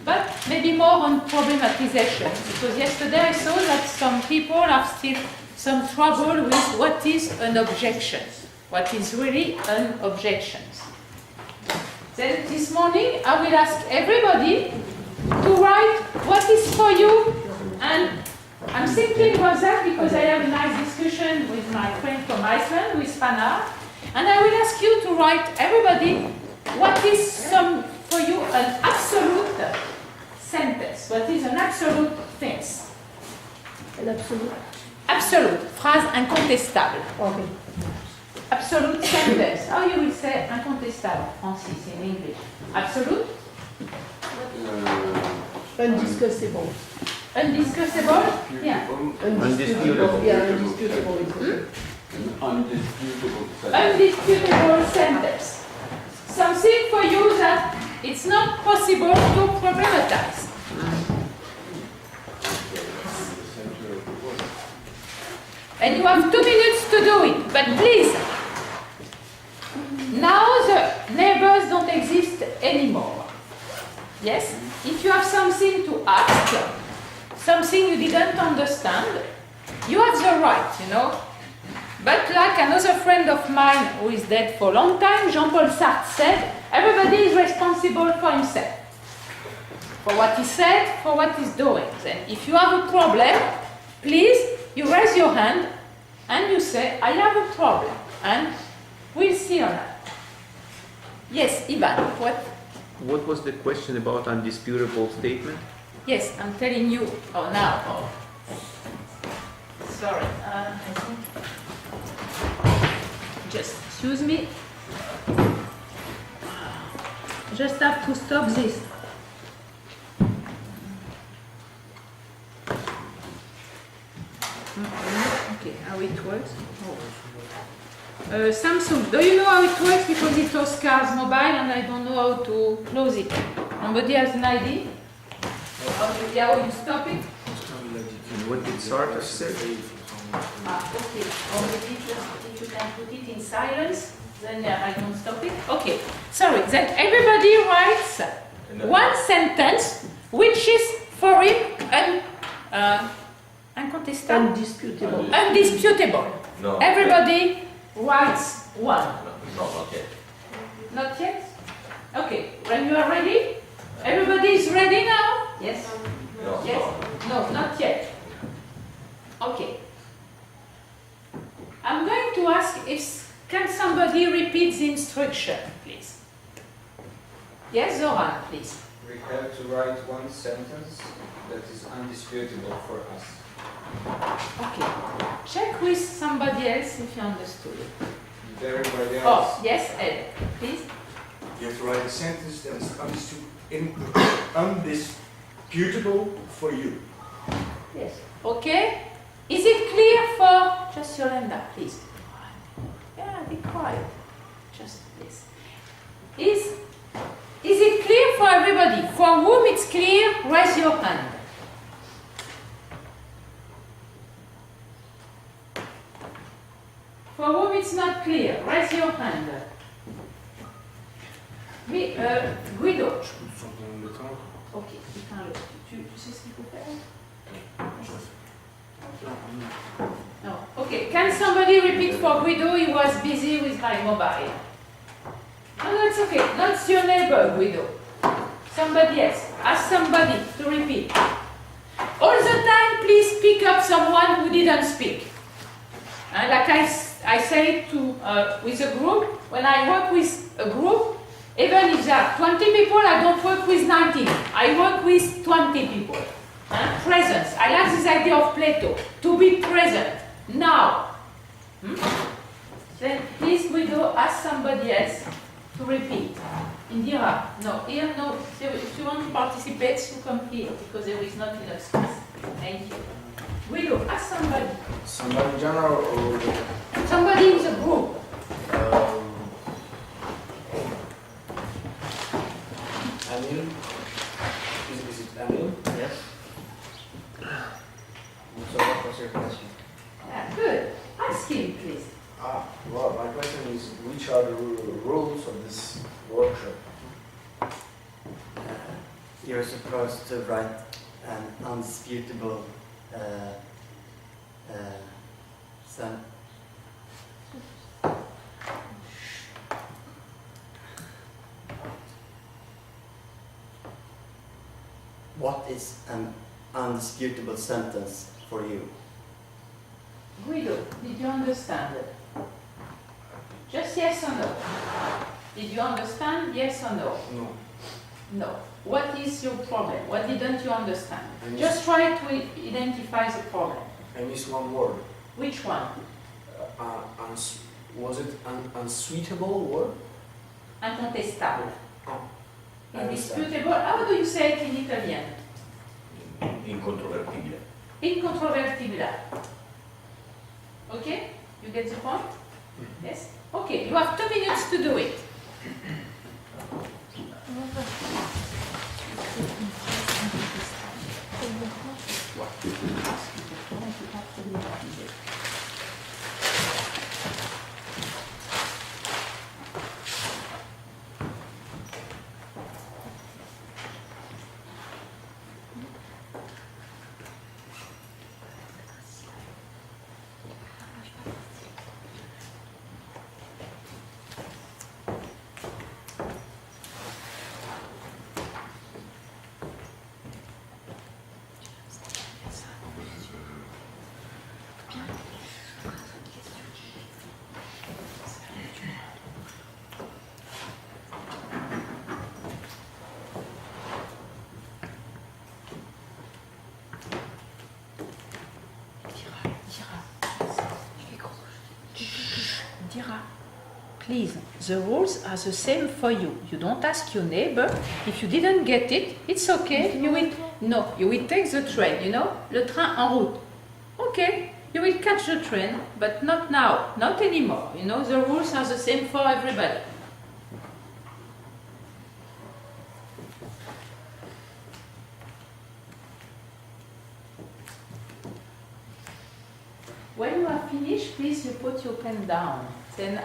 but maybe more on problematization, because yesterday I saw that some people have still some trouble with what is an objection, what is really an objection. Then this morning I will ask everybody to write what is for you, and I'm thinking about that because I have a nice discussion with my friend from Iceland, with Fana, and I will ask you to write, everybody, what is for you an absolute sentence, what is an absolute thing? An absolute? Absolute, phrase incontestable. Okay. Absolute sentence. How you will say incontestable, Francis, in English? Absolute? Undiscussable. Undiscussable? Yeah. Undisputable. Yeah, undisputable is okay. Undisputable sentence. Something for you that it's not possible to problematize. And you have 2 minutes to do it, but please, now the neighbors don't exist anymore. Yes? If you have something to ask, something you didn't understand, you have the right, you know. But like another friend of mine who is dead for a long time, Jean-Paul Sartre said, everybody is responsible for himself. For what he said, for what he's doing. Then if you have a problem, please, you raise your hand and you say, I have a problem. And we'll see on that. Yes, Ivan, what? What was the question about undisputable statement? Yes, I'm telling you. Oh, now. Oh. Sorry. I think. Just excuse me. Just have to stop this. Okay, how it works? Samsung, do you know how it works? Because it's Oscar's mobile and I don't know how to close it. Somebody has an idea? How you stop it? And what did Sartre say? Okay. Or maybe just if you can put it in silence, then I don't stop it. Okay. Sorry. Then everybody writes one sentence which is for him incontestable. Undisputable. Undisputable. No. Everybody writes one. No, not yet. Not yet? Okay. When you are ready? Everybody is ready now? Yes? No. Yes? No, not yet. Okay. I'm going to ask if can somebody repeat the instruction, please? Yes, Zoran, please. We have to write one sentence that is undisputable for us. Okay. Check with somebody else if you understood it. Everybody else. Oh, yes, Ed, please. You have to write a sentence that is undisputable for you. Yes. Okay. Is it clear for just Yolanda, please? Yeah, be quiet. Just please. Is it clear for everybody? For whom it's clear, raise your hand. For whom it's not clear, raise your hand. Guido. Ok, tu sais ce qu'il faut faire? No. Okay, can somebody repeat for Guido? He was busy with my mobile. No, that's okay. Not your neighbor, Guido. Somebody else. Ask somebody to repeat. All the time, please pick up someone who didn't speak. And like I say to with a group, when I work with a group, even if there are 20 people, I don't work with 19. I work with 20 people. Presence. I like this idea of Plato. To be present. Now. Then please Guido, ask somebody else to repeat. Indira. No. Here, no. If you want to participate, you come here because there is not enough space. Thank you. Guido, ask somebody. Somebody in general or Somebody in the group. Anil? Is it Anil? Yes. So what was your question? Yeah, good. Ask him, please. Well, my question is, which are the rules of this workshop? you're supposed to write an undisputable sen- What is an undisputable sentence for you? Guido, did you understand it? Just yes or no? Did you understand? Yes or no? No. No. What is your problem? What didn't you understand? I miss- Just try to identify the problem. I missed one word. Which one? Was it an unsuitable word? Incontestable. Oh, I understand. Indisputable. How do you say it in Italian? Incontrovertibile. Incontrovertibile. Okay? You get the point? Yes? Okay, you have 2 minutes to do it. Please, the rules are the same for you. You don't ask your neighbor. If you didn't get it, it's okay. You will take the train, you know? Le train en route. Okay, you will catch the train, but not now, not anymore. You know, the rules are the same for everybody. When you are finished, please you put your pen down. Then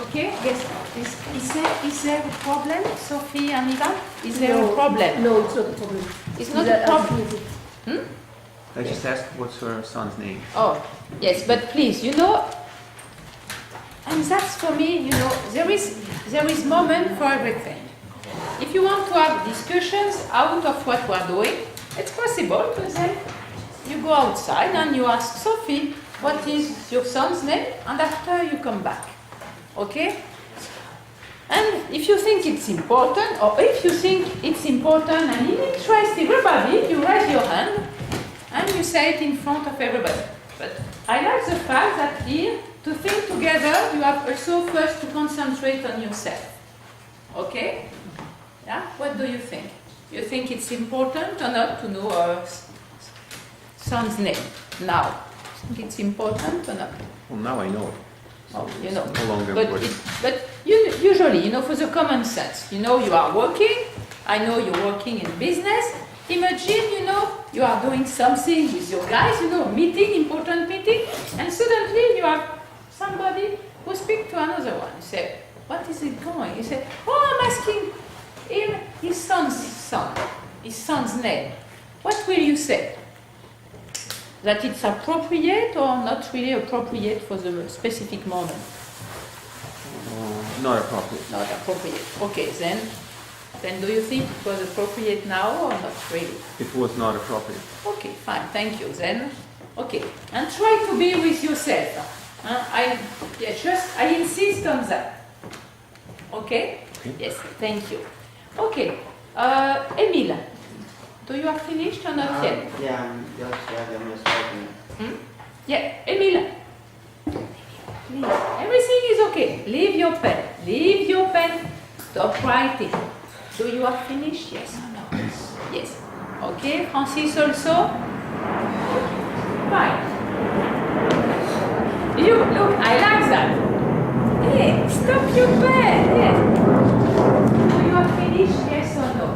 okay, yes. Is there a problem, Sophie and Ivan? Is there a problem? No, it's not a problem. It's not a problem. I just asked what's her son's name. Oh, yes, but please, you know, and that's for me, you know, there is moment for everything. If you want to have discussions out of what we're doing, it's possible, but then you go outside and you ask Sophie, what is your son's name? And after you come back. Okay? And if you think it's important, or if you think it's important and it interests everybody, you raise your hand and you say it in front of everybody. But I like the fact that here, to think together, you have also first to concentrate on yourself. Okay? Yeah? What do you think? You think it's important or not to know our son's name now? Think it's important or not? Well, now I know it. Oh, you know. No longer But, important. usually, you know, for the common sense, you know, you are working. I know you're working in business. Imagine, you know, you are doing something with your guys, you know, meeting, important meeting, and suddenly you have somebody who speaks to another one. You say, what is it going? You say, oh, I'm asking him his son's name. What will you say? That it's appropriate or not really appropriate for the specific moment? Not appropriate. Not appropriate. Okay, then Then do you think it was appropriate now or not really? It was not appropriate. Okay, fine, thank you. Then, okay, and try to be with yourself. I insist on that. Okay? Yes, thank you. Okay, Emile, do you have finished or not yet? Yeah, I'm just writing. Yeah, Emile. Please, everything is okay. Leave your pen. Leave your pen. Stop writing. Do you have finished? Yes or no? Yes. Okay, Francis also? Fine. You, look, I like that. Hey, stop your pen. Yes. Do you have finished? Yes or no?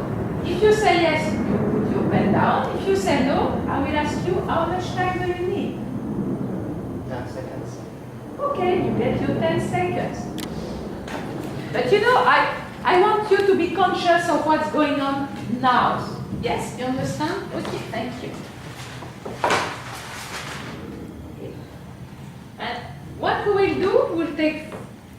If you say yes, you put your pen down. If you say no, I will ask you how much time do you need? 10 seconds. Okay, you get your 10 seconds. But you know, I want you to be conscious of what's going on now. Yes, you understand? Okay, thank you. Okay. And what we will do, we'll take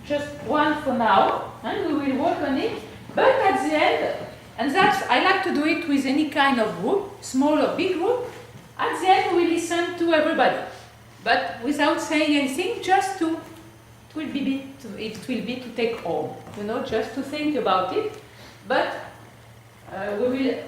just one for now, and we will work on it. But at the end, and that's, I like to do it with any kind of group, small or big group, at the end we listen to everybody. But without saying anything, just to, it will be to take home, you know, just to think about it. But we will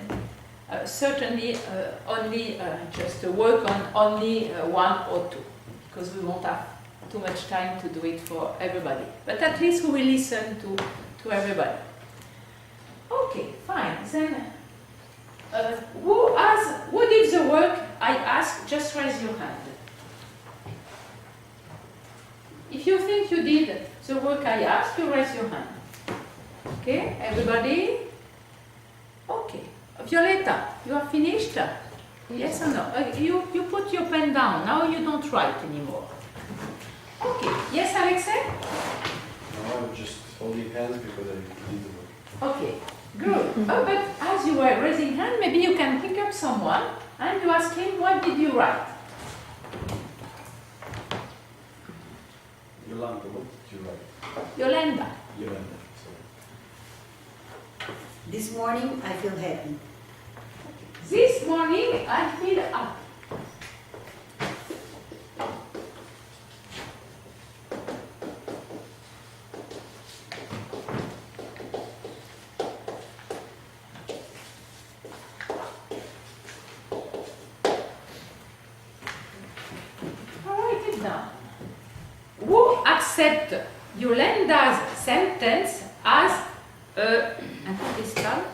certainly only just work on only one or two, because we won't have too much time to do it for everybody. But at least we will listen to everybody. Okay, fine. Then, who did the work I asked? Just raise your hand. If you think you did the work I asked, you raise your hand. Okay, everybody? Okay. Violetta, you are finished? Yes or no? You put your pen down. Now you don't write anymore. Okay. Yes, Alexei? No, I'm just holding hands because I did the work. Okay. Good. Oh, but as you were raising hand, maybe you can pick up someone and you ask him, what did you write? Yolanda, what did you write? Yolanda. Yolanda, sorry. This morning I feel happy. This morning I feel up. Write it down. Who accept Yolanda's sentence as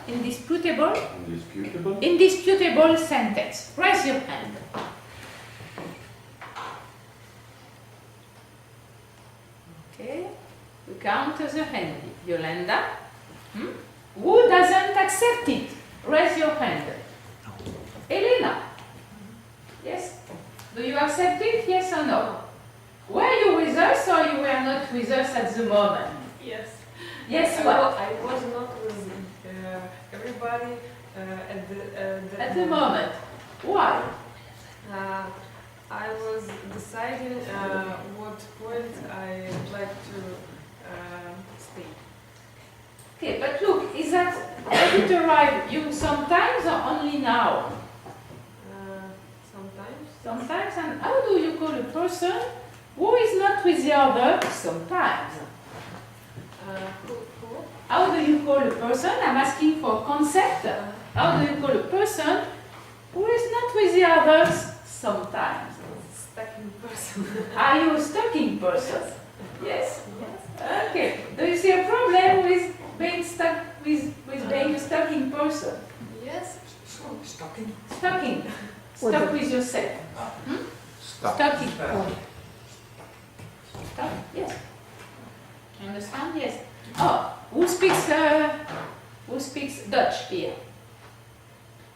indisputable? Indisputable? Indisputable sentence. Raise your hand. Okay. You count as a hand. Yolanda. Who doesn't accept it? Raise your hand. Elena. Yes. Do you accept it? Yes or no? Were you with us or you were not with us at the moment? Yes. Yes, what? I was not with everybody At the moment. Why? I was deciding what point I would like to stay. Okay, but look, is that, does it arrive you sometimes or only now? Sometimes. Sometimes, and how do you call a person who is not with the other sometimes? Who? How do you call a person? I'm asking for concept. How do you call a person who is not with the others sometimes? Stacking person. Are you a stalking person? Yes? Okay. Do you see a problem with being stuck with being a stalking person? Yes. Stalking. Stalking. Stuck with yourself. Stalking. Stuck, yes. You understand? Yes. Oh, who speaks Dutch here?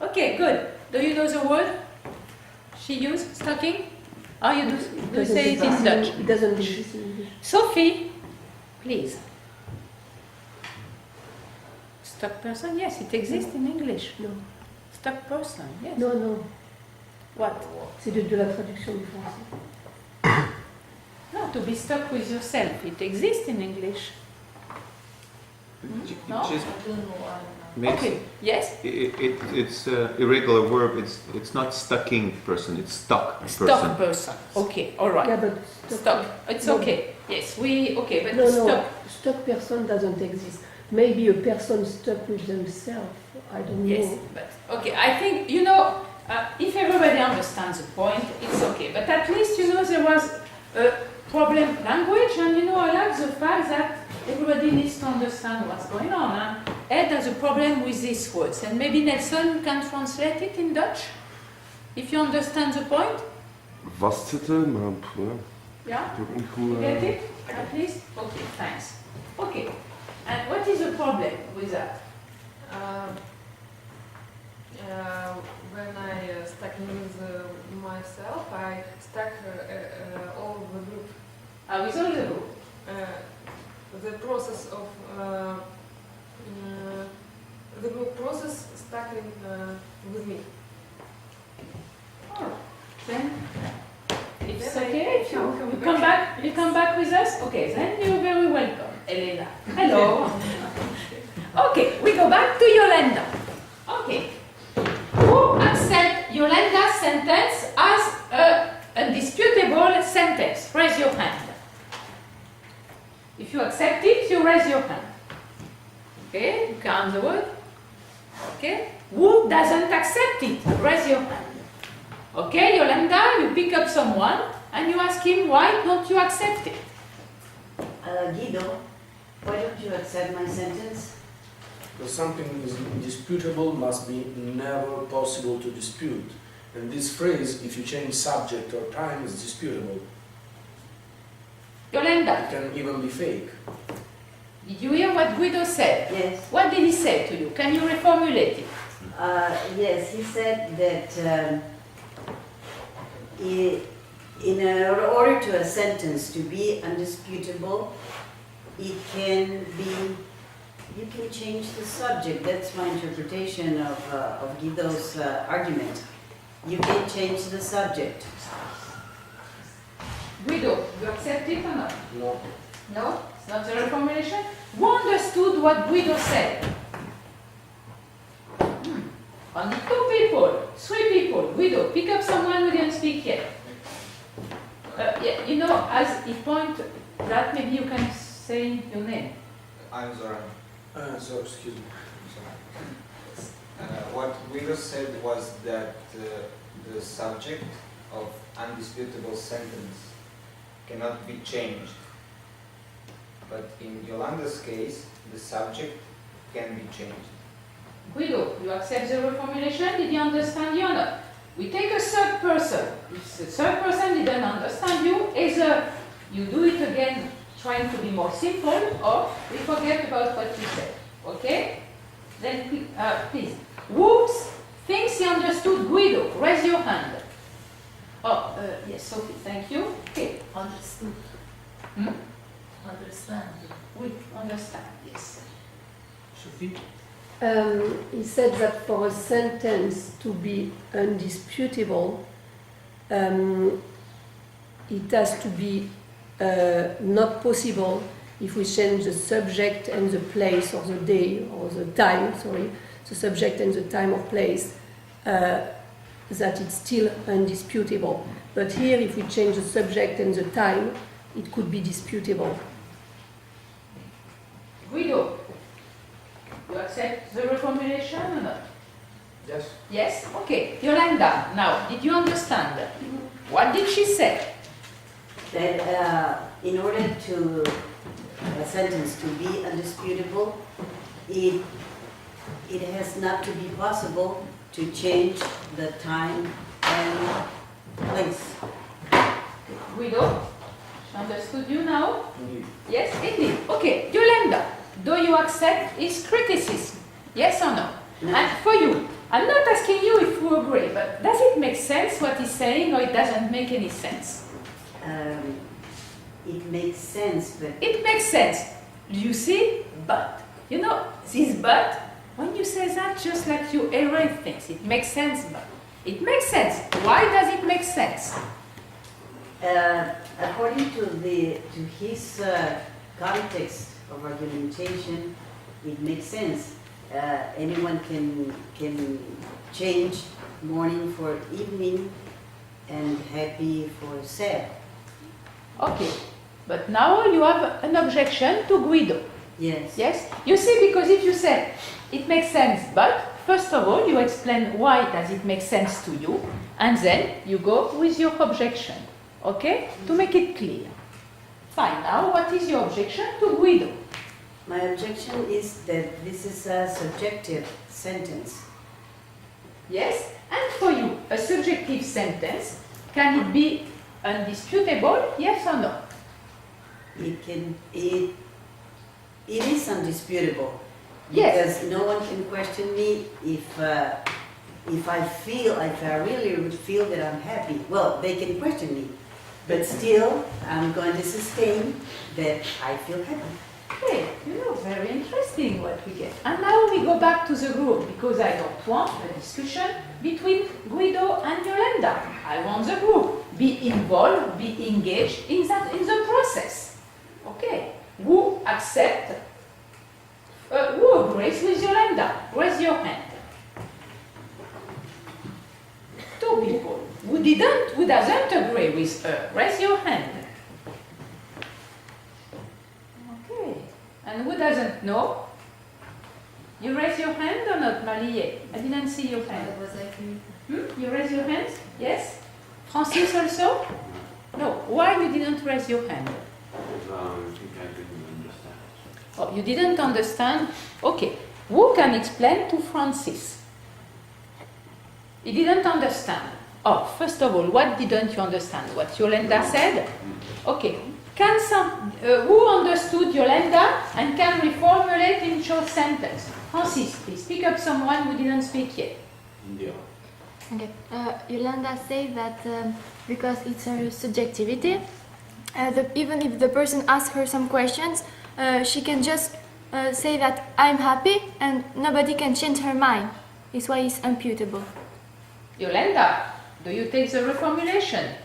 Okay, good. Do you know the word she used, stalking? Oh, you do say it in Dutch. It doesn't exist in English. Sophie, please. Stuck person? Yes, it exists in English. No. Stuck person, yes. Non, non. What? C'est de la traduction du français. No, to be stuck with yourself. It exists in English. No? Just I don't know why now. Makes- Okay, yes? It's irregular verb. It's not stucking person. It's stuck person. Stuck person. Okay, all right. Yeah, but Stuck. It's No. okay. Yes, okay, but No, stuck. no, stuck person doesn't exist. Maybe a person stuck with themselves. I don't Yes, know. but okay, I think, if everybody understands the point, it's okay. But at least, there was a problem language, and I like the fact that everybody needs to understand what's going on. And Ed has a problem with these words, and maybe Nelson can translate it in Dutch, if you understand the point. Vastzitten, maar ja, Yeah? ik ook niet You goed. get it? At least? Okay, thanks. Okay. And what is the problem with that? When I stuck with myself, I stuck all the group. With all the group. The process of the group process stuck in with me. Oh, then it's Then I okay if come you back. come back. You come back with us. Okay, then you're very welcome, Elena. Hello. Okay, we go back to Yolanda. Okay, who accept Yolanda's sentence as a undisputable sentence? Raise your hand. If you accept it, you raise your hand. Okay, you count the word. Okay, who doesn't accept it? Raise your hand. Okay, Yolanda, you pick up someone and you ask him, why don't you accept it? Guido, why don't you accept my sentence? Because something is indisputable must be never possible to dispute. And this phrase, if you change subject or time, is disputable. Yolanda, It can even be fake. did you hear what Guido said? Yes. What did he say to you? Can you reformulate it? Yes, he said that in order to a sentence to be undisputable, it can be, you can change the subject. That's my interpretation of Guido's argument. You can change the subject. Guido, you accept it or not? No. No? It's not the reformulation? Who understood what Guido said? Only 2 people, 3 people. Guido, pick up someone who didn't speak yet. Yeah, as he pointed that, maybe you can say your name. I'm Zoran. So, excuse me. What Guido said was that the subject of undisputable sentence cannot be changed. But in Yolanda's case, the subject can be changed. Guido, you accept the reformulation? Did you understand you or not? We take a third person. If the third person didn't understand you, either you do it again trying to be more simple, or we forget about what you said. Okay? Then please. Whoops thinks he understood Guido. Raise your hand. Oh, yes, Sophie, thank you. Okay. Understood. Hmm? Understand. We understand, yes. Sophie? He said that for a sentence to be undisputable, it has to be not possible if we change the subject and the place, or the day, or the time, the subject and the time or place, that it's still undisputable. But here, if we change the subject and the time, it could be disputable. Guido, you accept the reformulation or not? Yes. Yes? Okay. Yolanda, now, did you understand? What did she say? That in order to a sentence to be undisputable, it has not to be possible to change the time and place. Guido, she understood you now? Indeed. Yes, indeed. Okay. Yolanda, do you accept his criticism? Yes or no? No. And for you, I'm not asking you if you agree, but does it make sense what he's saying, or it doesn't make any sense? It makes sense, but It makes sense. You see? But. This but, when you say that, just like you erase things, it makes sense, but. It makes sense. Why does it make sense? according to his context of argumentation, it makes sense. anyone can change morning for evening and happy for sad. Okay, but now you have an objection to Guido. Yes. Yes? You see, because if you say it makes sense, but first of all you explain why does it make sense to you, and then you go with your objection. Okay? To make it clear. Fine, now what is your objection to Guido? My objection is that this is a subjective sentence. Yes? And for you, a subjective sentence, can it be undisputable, yes or no? It is undisputable. Yes. Because no one can question me if I really feel that I'm happy. Well, they can question me, but still I'm going to sustain that I feel happy. Okay, very interesting what we get. And now we go back to the group, because I don't want a discussion between Guido and Yolanda. I want the group. Be involved, be engaged in the process. Okay, who agrees with Yolanda? Raise your hand. 2 people. Who doesn't agree with her? Raise your hand. Okay. And who doesn't know? You raise your hand or not, Malie? I didn't see your hand. You raise your hand? Yes? Francis also? No. Why you didn't raise your hand? I think I didn't understand. Oh, you didn't understand? Okay. Who can explain to Francis? He didn't understand. Oh, first of all, what didn't you understand? What Yolanda said? Okay. Who understood Yolanda and can reformulate in short sentence? Francis, please pick up someone who didn't speak yet. India. Okay. Yolanda said that because it's her subjectivity, even if the person asks her some questions, she can just say that I'm happy and nobody can change her mind. That's why it's imputable. Yolanda, do you take the reformulation?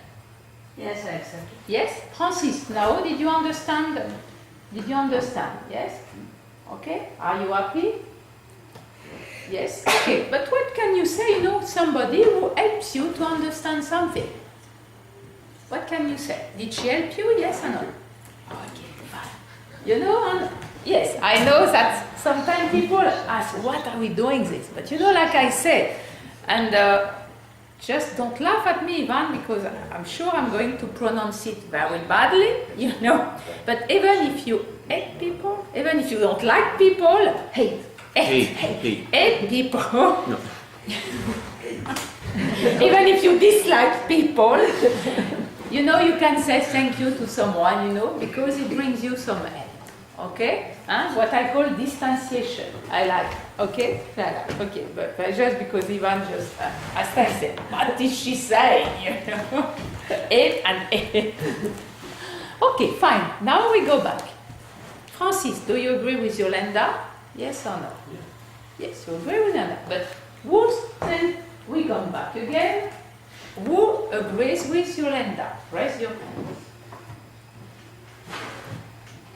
Yes, I accept it. Yes? Francis, now did you understand? Did you understand? Yes? Okay? Are you happy? Yes? Okay, but what can you say, somebody who helps you to understand something? What can you say? Did she help you? Yes or no? Okay, fine. Yes, I know that sometimes people ask, what are we doing this? But like I said, and just don't laugh at me, Ivan, because I'm sure I'm going to pronounce it very badly, But even if you hate people, even if you don't like people, hate people. No. Even if you dislike people, you can say thank you to someone, because it brings you some help. Okay? What I call distanciation. I like. Okay? Okay. But just because Ivan just asked, I said, what is she saying? It and it. Okay, fine. Now we go back. Francis, do you agree with Yolanda? Yes or no? Yeah. Yes, you agree with Yolanda. But then we come back again. Who agrees with Yolanda? Raise your hand.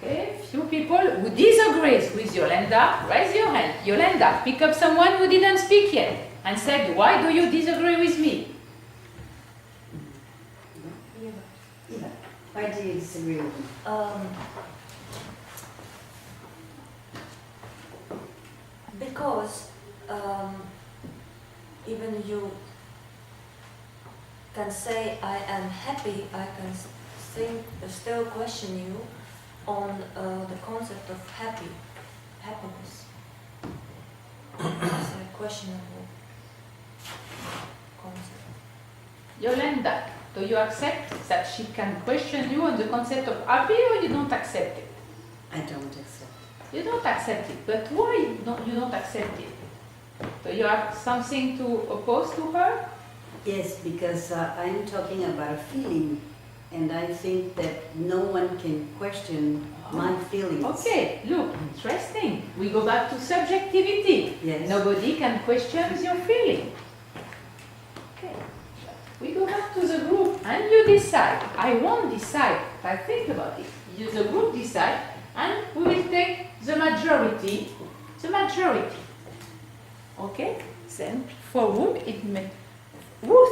Okay, few people who disagrees with Yolanda, raise your hand. Yolanda, pick up someone who didn't speak yet and said, why do you disagree with me? Yeah. Why do you disagree with me? Because even you can say I am happy, I can still question you on the concept of happiness. It's a questionable concept. Yolanda, do you accept that she can question you on the concept of happy, or you don't accept it? I don't accept it. You don't accept it, but why you don't accept it? Do you have something to oppose to her? Yes, because I'm talking about a feeling, and I think that no one can question my feelings. Okay, look, interesting. We go back to subjectivity. Yes. Nobody can question your feeling. Okay. We go back to the group and you decide. I won't decide, but I think about it. The group decide and we will take the majority. The majority. Okay? Then, for whom it may, who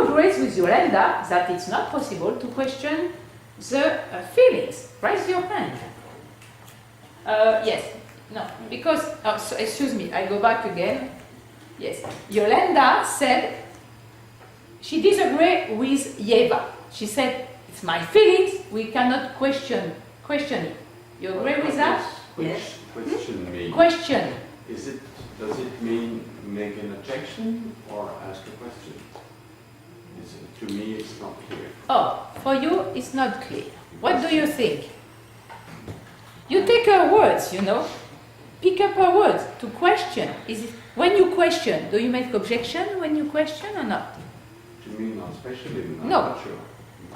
agrees with Yolanda that it's not possible to question the feelings? Raise your hand. Yes. No, because, so, excuse me, I go back again. Yes. Yolanda said she disagreed with Yeva. She said, it's my feelings, we cannot question it. You agree with that? Yes. Question me. Question. Does it mean make an objection or ask a question? To me, it's not clear. Oh, for you, it's not clear. What do you think? You take her words, you know. Pick up her words to question. Is it, when you question, do you make objection when you question or not? To me, not especially. I'm No. not sure.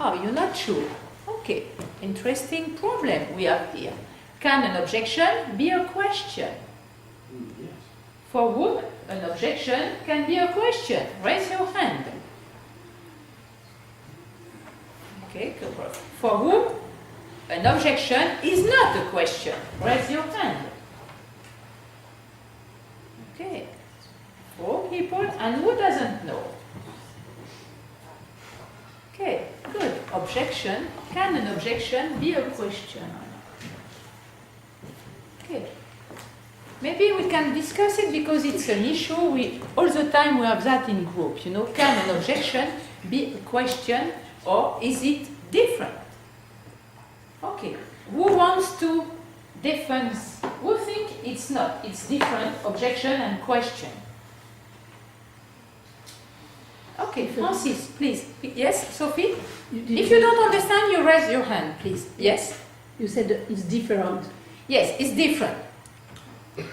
Oh, you're not sure. Okay, interesting problem we have here. Can an objection be a question? Yes. For whom an objection can be a question? Raise your hand. Okay, good work. For whom an objection is not a question? Raise your hand. Okay. 4 people, and who doesn't know? Okay, good. Objection. Can an objection be a question? Okay. Maybe we can discuss it because it's an issue. All the time we have that in group. You know, can an objection be a question or is it different? Okay. Who wants to defend? Who think it's not? It's different. Objection and question. Okay, Francis, please. Yes, Sophie? If you don't understand, you raise your hand, please. Yes? You said it's different. Yes, it's different.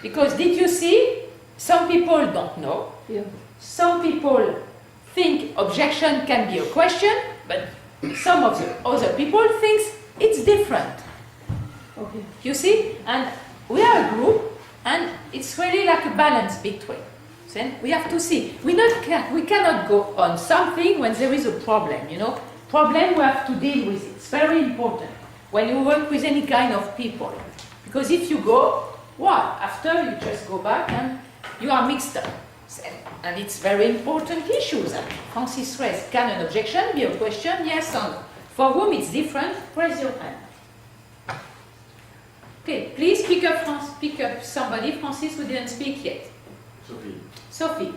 Because did you see? Some people don't know. Yeah. Some people think objection can be a question, but some of the other people think it's different. Okay. You see? And we are a group, and it's really like a balance between. Then we have to see. We cannot go on something when there is a problem, you know. Problem, we have to deal with it. It's very important when you work with any kind of people. Because if you go, what? After you just go back and you are mixed up. And it's very important issues. Francis raised, can an objection be a question? Yes or no? For whom it's different, raise your hand. Okay, please pick up somebody, Francis, who didn't speak yet. Sophie. Sophie.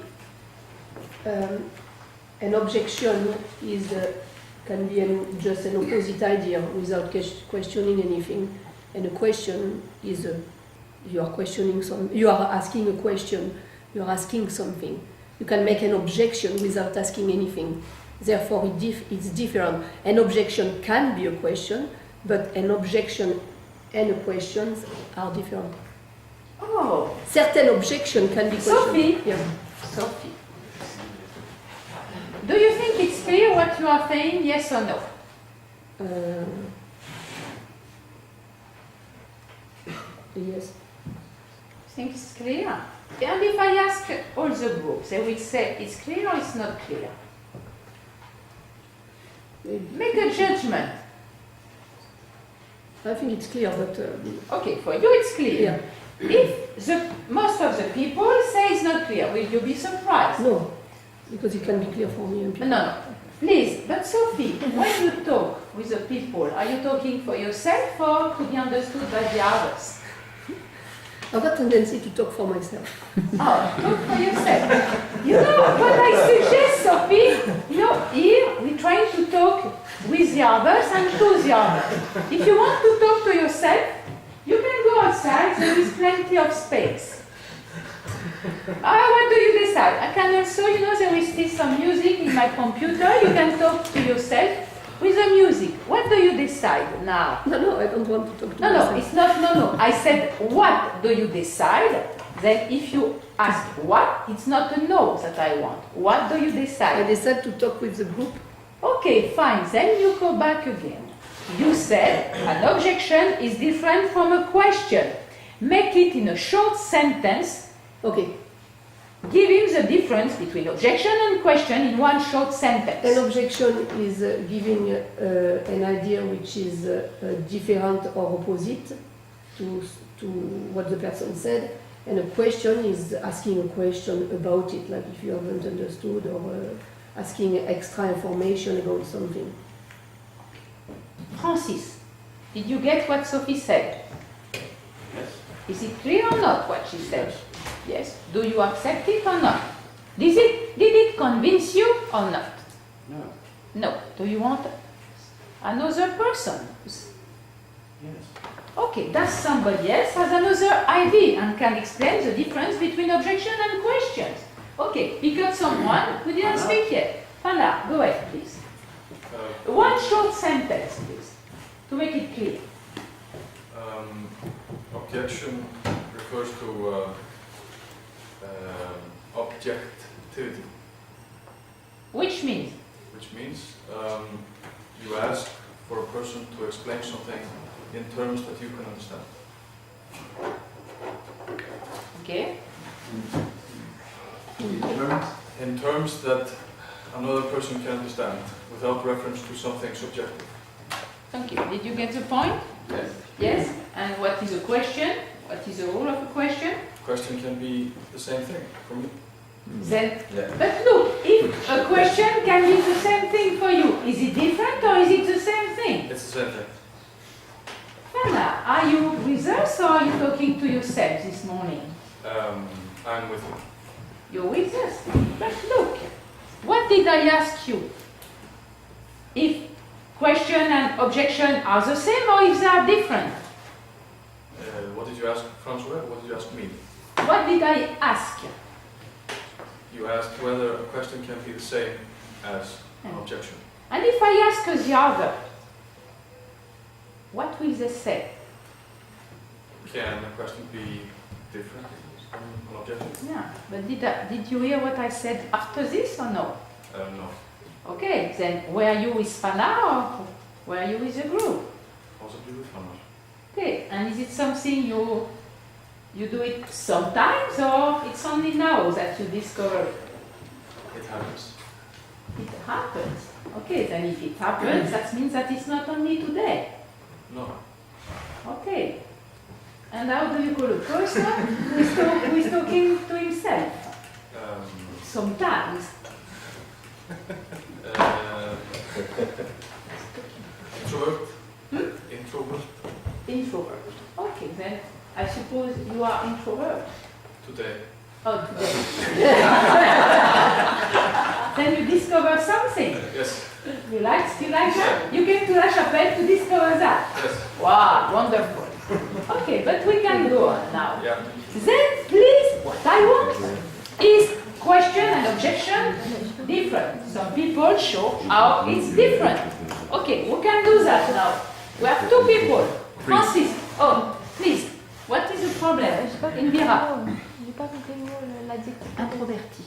An objection can be just an opposite idea without questioning anything, and a question is you are asking a question, you are asking something. You can make an objection without asking anything. Therefore, it's different. An objection can be a question, but an objection and a question are different. Oh, Certain objection can be questioned. Sophie. Yeah. Sophie. Do you think it's clear what you are saying, yes or no? Yes. Think it's clear? And if I ask all the groups, they will say it's clear or it's not clear? Make a judgment. I think it's clear, but Okay, for you it's clear. yeah. If most of the people say it's not clear, will you be surprised? No, because it can be clear for me and people. No. Please, but Sophie, when you talk with the people, are you talking for yourself or to be understood by the others? I've got a tendency to talk for myself. Oh, talk for yourself. You know what I suggest, Sophie? You know, here we're trying to talk with the others and to the others. If you want to talk to yourself, you can go outside, there is plenty of space. What do you decide? I can also, you know, there is still some music in my computer. You can talk to yourself with the music. What do you decide now? No, I don't want to talk to No, myself. it's not, no. I said, what do you decide? Then if you ask what, it's not a no that I want. What do you I decide? decide to talk with the group. Okay, fine. Then you go back again. You said an objection is different from a question. Make it in a short sentence. Okay. Give him the difference between objection and question in one short sentence. An objection is giving an idea which is different or opposite to what the person said, And a question is asking a question about it, like if you haven't understood, or asking extra information about something. Francis, did you get what Sophie said? Yes. Is it clear or not what she said? Yes. Do you accept it or not? Did it convince you or not? No. No. Do you want another person? Yes. Okay, does somebody else has another idea and can explain the difference between objection and questions? Okay, pick up someone who didn't speak yet. Fana, go ahead, please. One short sentence, please, to make it clear. Objection refers to objectivity. Which means? Which means you ask for a person to explain something in terms that you can understand. Okay. In terms that another person can understand, without reference to something subjective. Thank you. Did you get the point? Yes. Yes. And what is a question? What is the rule of a question? Question can be the same thing for me. Then, but look, if a question can be the same thing for you, is it different or is it the same thing? It's the same thing. Fana, are you with us or are you talking to yourself this morning? I'm with you. You're with us. But look, what did I ask you? If question and objection are the same or if they are different? What did you ask Francois? What did you ask me? What did I ask? You asked whether a question can be the same as an objection. And if I ask the other, what will they say? Can a question be different from an objection? Yeah, but did you hear what I said after this or no? No. Okay, then were you with Fana or were you with the group? Possibly with Fana. Okay, and is it something you do it sometimes or it's only now that you discover it? It happens. It happens. Okay, then if it happens, that means that it's not only today. No. Okay. And how do you call a person who is talking to himself? Sometimes. Introvert. Introvert. Introvert. Okay, then I suppose you are introvert. Today. Oh, today. Then you discover something. Yes. You still like that? You came to La Chapelle to discover that? Yes. Wow, wonderful. Okay, but we can go on now. Yeah. Then, please, what I want is question and objection different. Some people show how it's different. Okay, we can do that now. We have two people. Francis, oh, please, what is the problem? Indira. Introverti.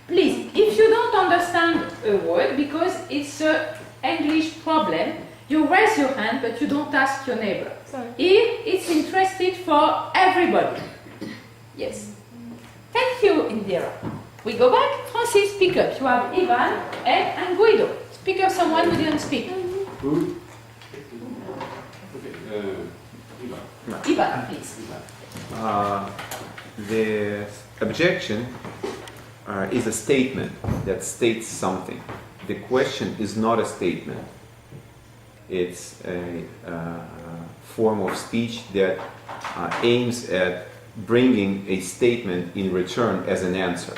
Please, if you don't understand a word because it's an English problem, you raise your hand but you don't ask your neighbor. Sorry. Here, it's interested for everybody. Yes. Thank you, Indira. We go back. Francis, speak up. You have Ivan, Ed, and Guido. Speak up someone who didn't speak. Who? Okay, Ivan, please. The objection is a statement that states something. The question is not a statement. It's a form of speech that aims at bringing a statement in return as an answer.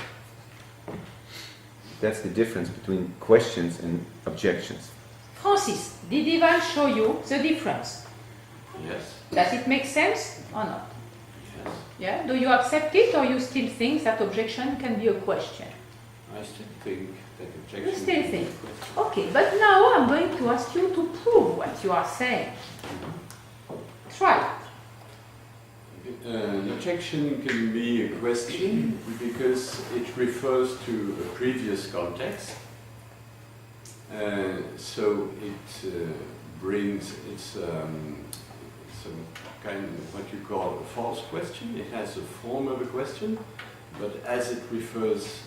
That's the difference between questions and objections. Francis, did Ivan show you the difference? Yes. Does it make sense or not? Yes. Yeah? Do you accept it or you still think that objection can be a question? I still think that objection. You still think? Okay, but now I'm going to ask you to prove what you are saying. Try. An objection can be a question because it refers to a previous context. So it brings, it's some kind of what you call a false question. It has the form of a question, but as it refers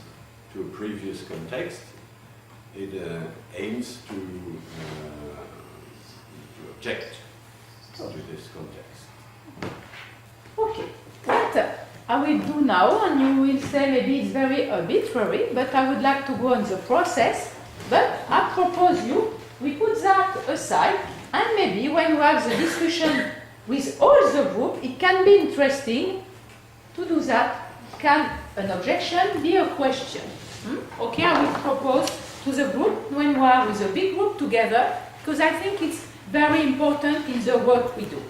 to a previous context, it aims to object to this context. Okay, but I will do now, and you will say maybe it's very arbitrary, but I would like to go on the process. But I propose we put that aside, and maybe when we have the discussion with all the group, it can be interesting to do that. Can an objection be a question? Okay, I will propose to the group when we are with a big group together, because I think it's very important in the work we do.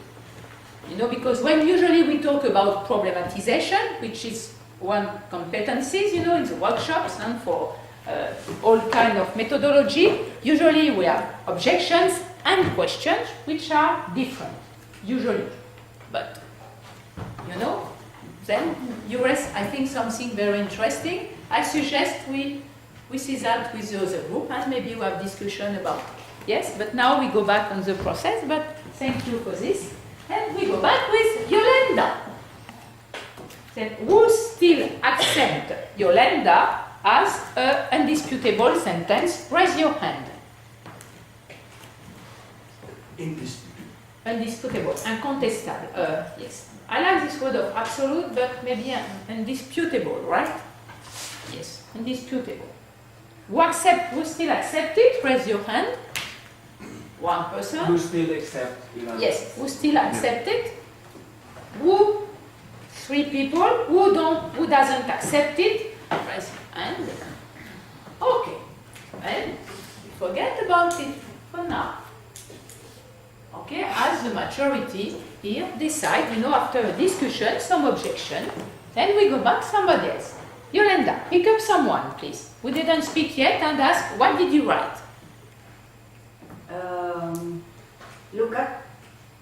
You know, because when usually we talk about problematization, which is one competencies, you know, in the workshops and for all kind of methodology, usually we have objections and questions, which are different, usually. But, you know, then you raise, I think, something very interesting. I suggest we see that with the other group, and maybe we have discussion about it. Yes, but now we go back on the process, but thank you for this. And we go back with Yolanda. Then who still accept Yolanda as an undisputable sentence? Raise your hand. Indisputable. Undisputable, incontestable. Yes. I like this word of absolute, but maybe undisputable, right? Yes, undisputable. Who still accept it? Raise your hand. One person. Who still accept Yolanda? Yes, who still accept it? Who? 3 people. Who doesn't accept it? Raise your hand. Okay. Well, forget about it for now. Okay, as the majority here decide, you know, after a discussion, some objection, then we go back somebody else. Yolanda, pick up someone, please. We didn't speak yet, and ask, what did you write? Luca,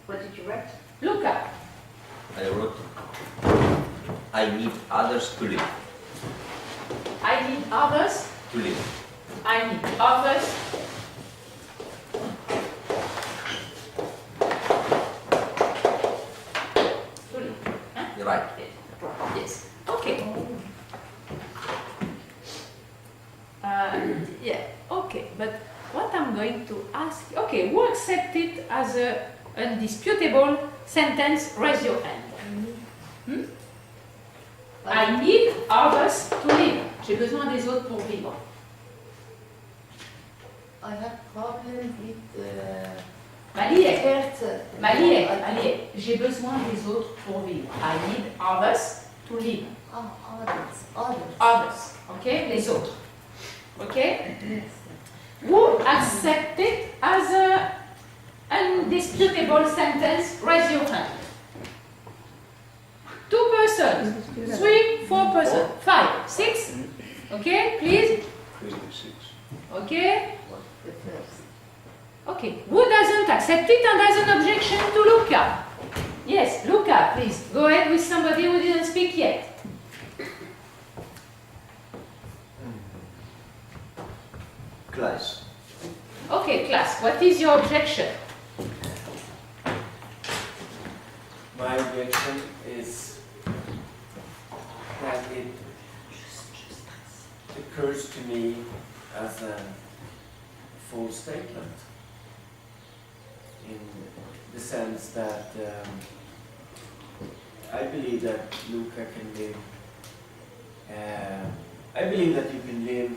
what did you write? Luca. I wrote, I need others to live. I need others. To live. I need others. To live. Huh? You're right. Yes. Okay. Yeah. Okay. But what I'm going to ask, okay, who accept it as an undisputable sentence? Raise your hand. I need others to live. J'ai besoin des autres pour vivre. I have problem with Malié. J'ai besoin des autres pour vivre. I need others to live. Others. Okay? Les autres. Okay? Yes. Who accept it as an undisputable sentence? Raise your hand. 2 persons, 3, 4 persons, 5, 6. Okay, please. Okay. Okay. Who doesn't accept it and has an objection to Luca? Yes, Luca, please. Go ahead with somebody who didn't speak yet. Class. Okay, class. What is your objection? My objection is that it occurs to me as a false statement, in the sense that I believe that Luca can live, I believe that you can live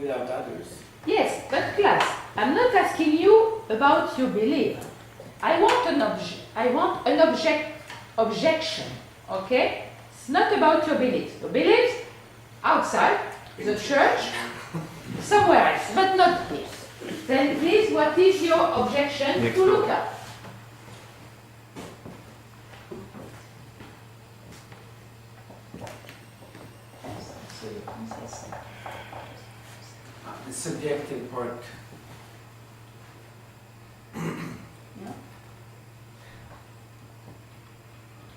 without others. Yes, but class, I'm not asking you about your belief. I want an objection, okay? It's not about your beliefs. Your beliefs, outside, the church, somewhere else, but not here. Then please, what is your objection Next to door. Luca? The subjective part.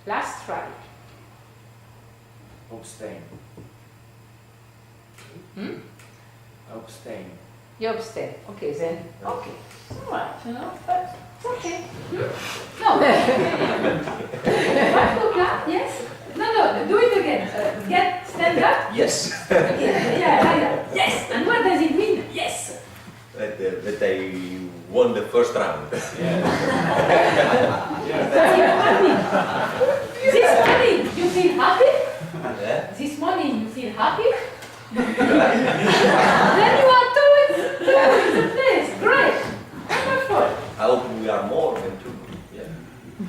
Last try. Abstain. Abstain. You abstain. Okay, then. Okay. All right, you know, but it's okay. No. What, Luca? Yes? No, do it again. Stand up. Yes. Yeah, like that. Yes. And what does it mean? Yes. that I won the first round. This morning, you feel happy? Yeah? This morning, you feel happy? Then you are two in the place. Great. Wonderful. I hope we are more than two. Yeah.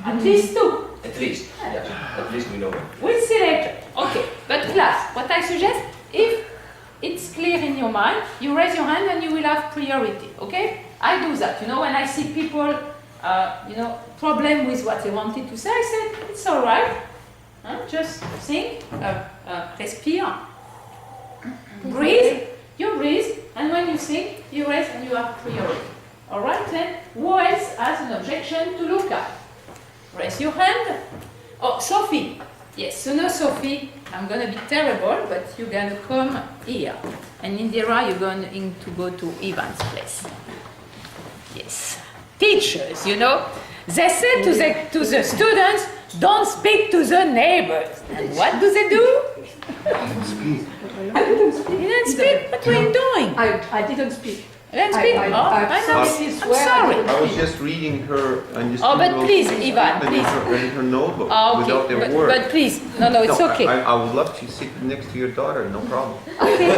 At least two. At least. Yeah. At least we know. We'll see later. Okay. But class, what I suggest, if it's clear in your mind, you raise your hand and you will have priority. Okay? I do that. You know, when I see people, problem with what they wanted to say, I said, it's all right. Just think, respire, breathe, you breathe, and when you think, you raise and you have priority. All right, then, who else has an objection to look at? Raise your hand. Oh, Sophie. Yes, so now, Sophie, I'm going to be terrible, but you're going to come here. And Indira, you're going to go to Ivan's place. Yes. Teachers, you know, they say to the students, don't speak to the neighbors. And what do they do? I didn't speak. You didn't speak? What were you doing? I didn't speak. You didn't speak? I'm sorry. I was just reading her undisputable. Oh, but please, Ivan, please. In her notebook, Oh, okay. without their word. But please, no, it's okay. I would love to sit next to your daughter, no problem. Okay.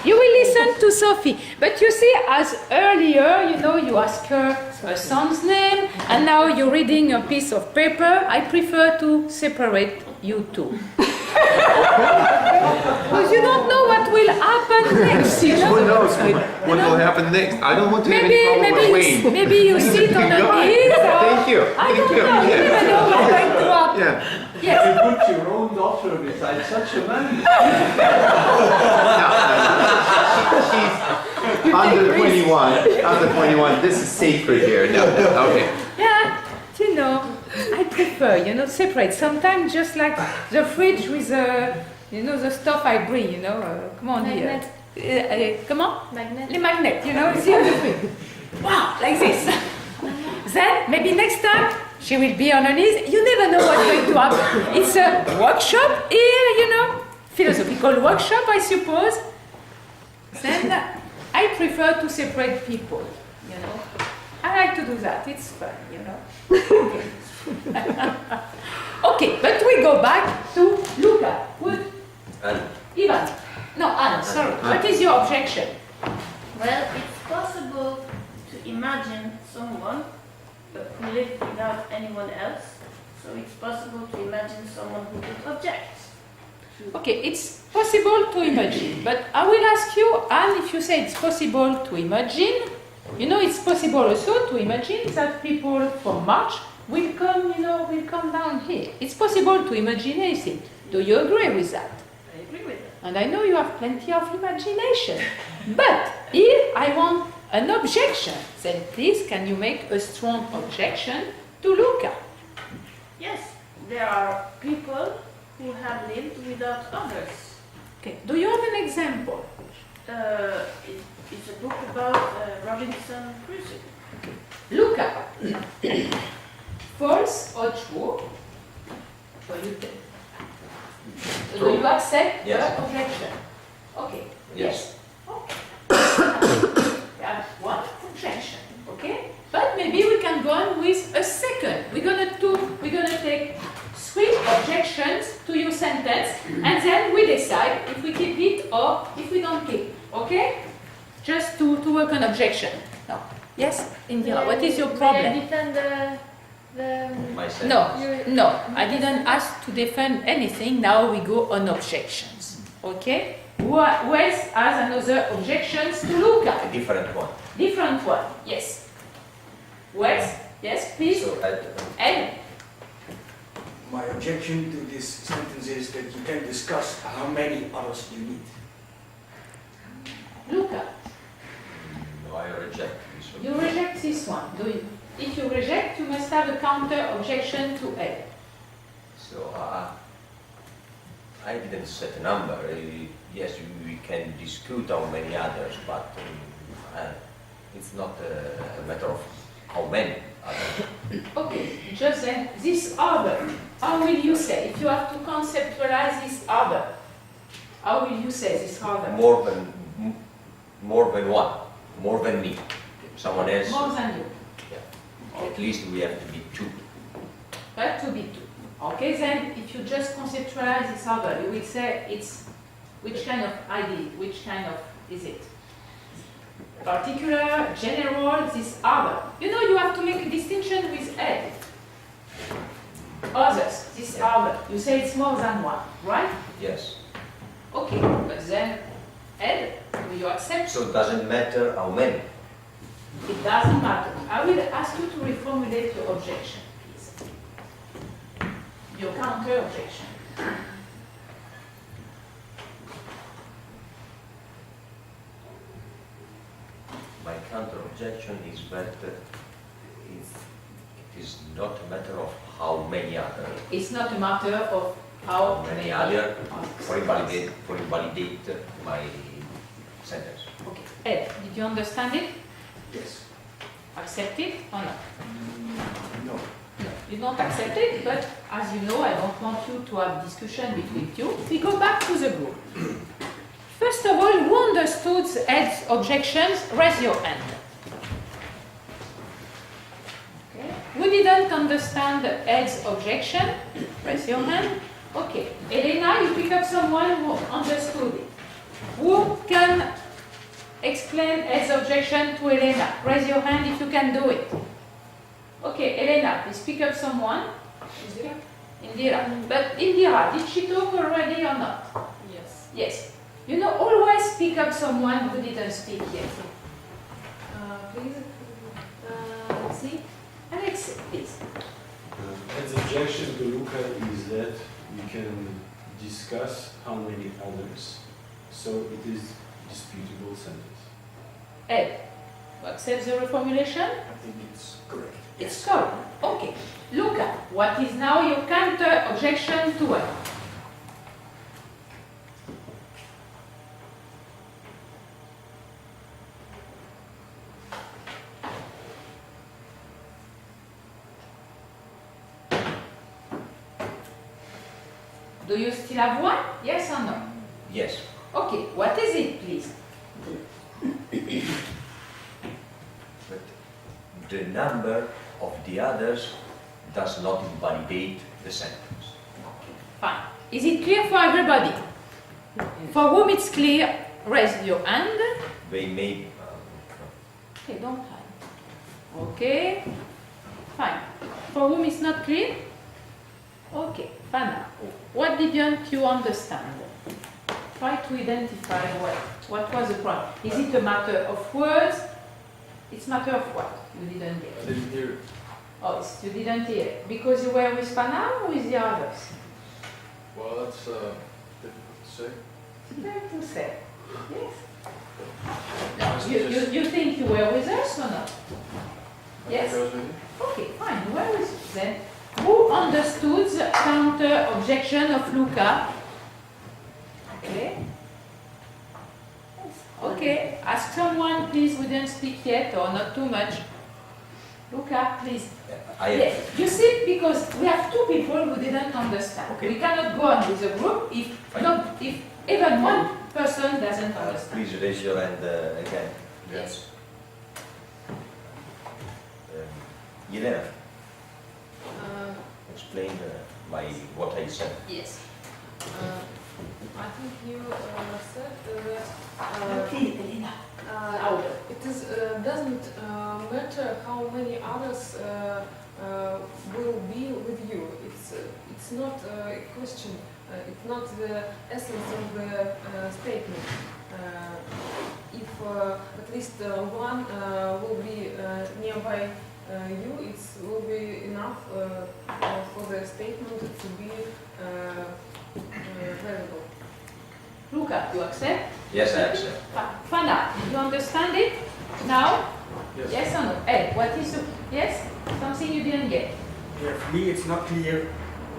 You will listen to Sophie. But you see, as earlier, you know, you ask her son's name, and now you're reading a piece of paper. I prefer to separate you two. Because you don't know what will happen next, you know? Who knows what will happen next? I don't want to have any problem with Wayne. Maybe you sit on a knees. Thank you. I don't Thank you. know. You never know what's going to happen. Yeah. Yes. You put your own daughter beside such a man. She's under 21. Under 21. This is sacred here. No. Okay. Yeah, you know, I prefer, you know, separate. Sometimes just like the fridge with the stuff I bring, you know. Come on Magnet. here. Come on? Magnet. The magnet, you know, see on the fridge. Wow, like this. Then, maybe next time, she will be on her knees. You never know what's going to happen. It's a workshop here, you know, philosophical workshop, I suppose. Then, I prefer to separate people, you know. I like to do that. It's fun, you know. Okay, but we go back to Luca. Good. Ivan. No, Anna, sorry. What is your objection? Well, it's possible to imagine someone who lives without anyone else. So it's possible to imagine someone who would object. Okay, it's possible to imagine, but I will ask you, Anne, if you say it's possible to imagine, you know, it's possible also to imagine that people from March will come, you know, will come down here. It's possible to imagine anything. Do you agree with that? I agree with that. And I know you have plenty of imagination. But if I want an objection, then please can you make a strong objection to Luca? Yes, there are people who have lived without others. Okay. Do you have an example? It's a book about Robinson Crusoe. Luca. False or true? Do you accept Yes. the objection? Okay. Yes. Okay. We have one objection. Okay. But maybe we can go on with a second. We're gonna take 3 objections to your sentence, and then we decide if we keep it or if we don't keep. Okay? Just to work on objection. No. Yes, Indira. What is your problem? May I defend the Myself. No, I didn't ask to defend anything. Now we go on objections. Okay? Who else has another objections to look A at? different one. Different one. Yes. Who else? Yes, please. So, Ed. My objection to this sentence is that you can discuss how many others you need. Luca, no, I reject this one. you reject this one. Do you? If you reject, you must have a counter objection to Ed. So I didn't set a number. Yes, we can discuss how many others, but it's not a matter of how many others. Okay, just then, this other, how will you say? If you have to conceptualize this other, how will you say this other? More than one. More than me. Someone else. More than you. At least we have to be two. Have to be two. Okay, then if you just conceptualize this other, you will say it's which kind of ID, which kind of is it? Particular, general, this other. You know, you have to make a distinction with ed. Others, this other. You say it's more than one, right? Yes. Okay, but then ed, do you accept? So it doesn't matter how many. It doesn't matter. I will ask you to reformulate your objection, please. Your counter objection. My counter objection is that it is not a matter of how many other. It's not a matter of how many other for invalidate my sentence. Okay. Ed, did you understand it? Yes. Accept it or not? No. No, you don't accept it, but as you know, I don't want you to have discussion between you. We go back to the group. First of all, who understood Ed's objections? Raise your hand. Okay. Who didn't understand Ed's objection? Raise your hand. Okay. Elena, you pick up someone who understood it. Who can explain Ed's objection to Elena? Raise your hand if you can do it. Okay, Elena, please pick up someone. Indira. But Indira, did she talk already or not? Yes. Yes. You know, always pick up someone who didn't speak yet. Please. See? Alex, please. Ed's objection to Luca is that we can discuss how many others, so it is disputable sentence. Ed, you accept the reformulation? I think it's correct. It's correct. Okay. Luca, what is now your counter objection to it? Do you still have one? Yes or no? Yes. Okay, what is it, please? But the number of the others does not invalidate the sentence. Fine. Is it clear for everybody? For whom it's clear, raise your hand. They may. Okay, don't hide. Okay. Fine. For whom it's not clear? Okay, fine. What didn't you understand? Try to identify what was the problem. Is it a matter of words? It's a matter of what? You didn't get. I didn't hear it. Oh, you didn't hear. Because you were with Panam or with the others? Well, that's difficult to say. Difficult to say. Yes. No, you think you were with us or not? Yes? I was with you. Okay, fine. You were with us. Then, who understood the counter objection of Luca? Okay. Okay, ask someone, please, who didn't speak yet, or not too much. Luca, please. Yes. You see, because we have two people who didn't understand. Okay. We cannot go on with the group if even one person doesn't understand. Please raise your hand again. Yes. Elena, explain what I said. Yes. I think you said Louder. it is doesn't matter how many others will be with you. It's not a question. It's not the essence of the statement. If at least one will be nearby you, it will be enough for the statement to be valuable. Luca, you accept? Yes, I accept. Fana, you understand it now? Yes. Yes or no? Ed, what is the... Yes? Something you didn't get? Yeah, for me it's not clear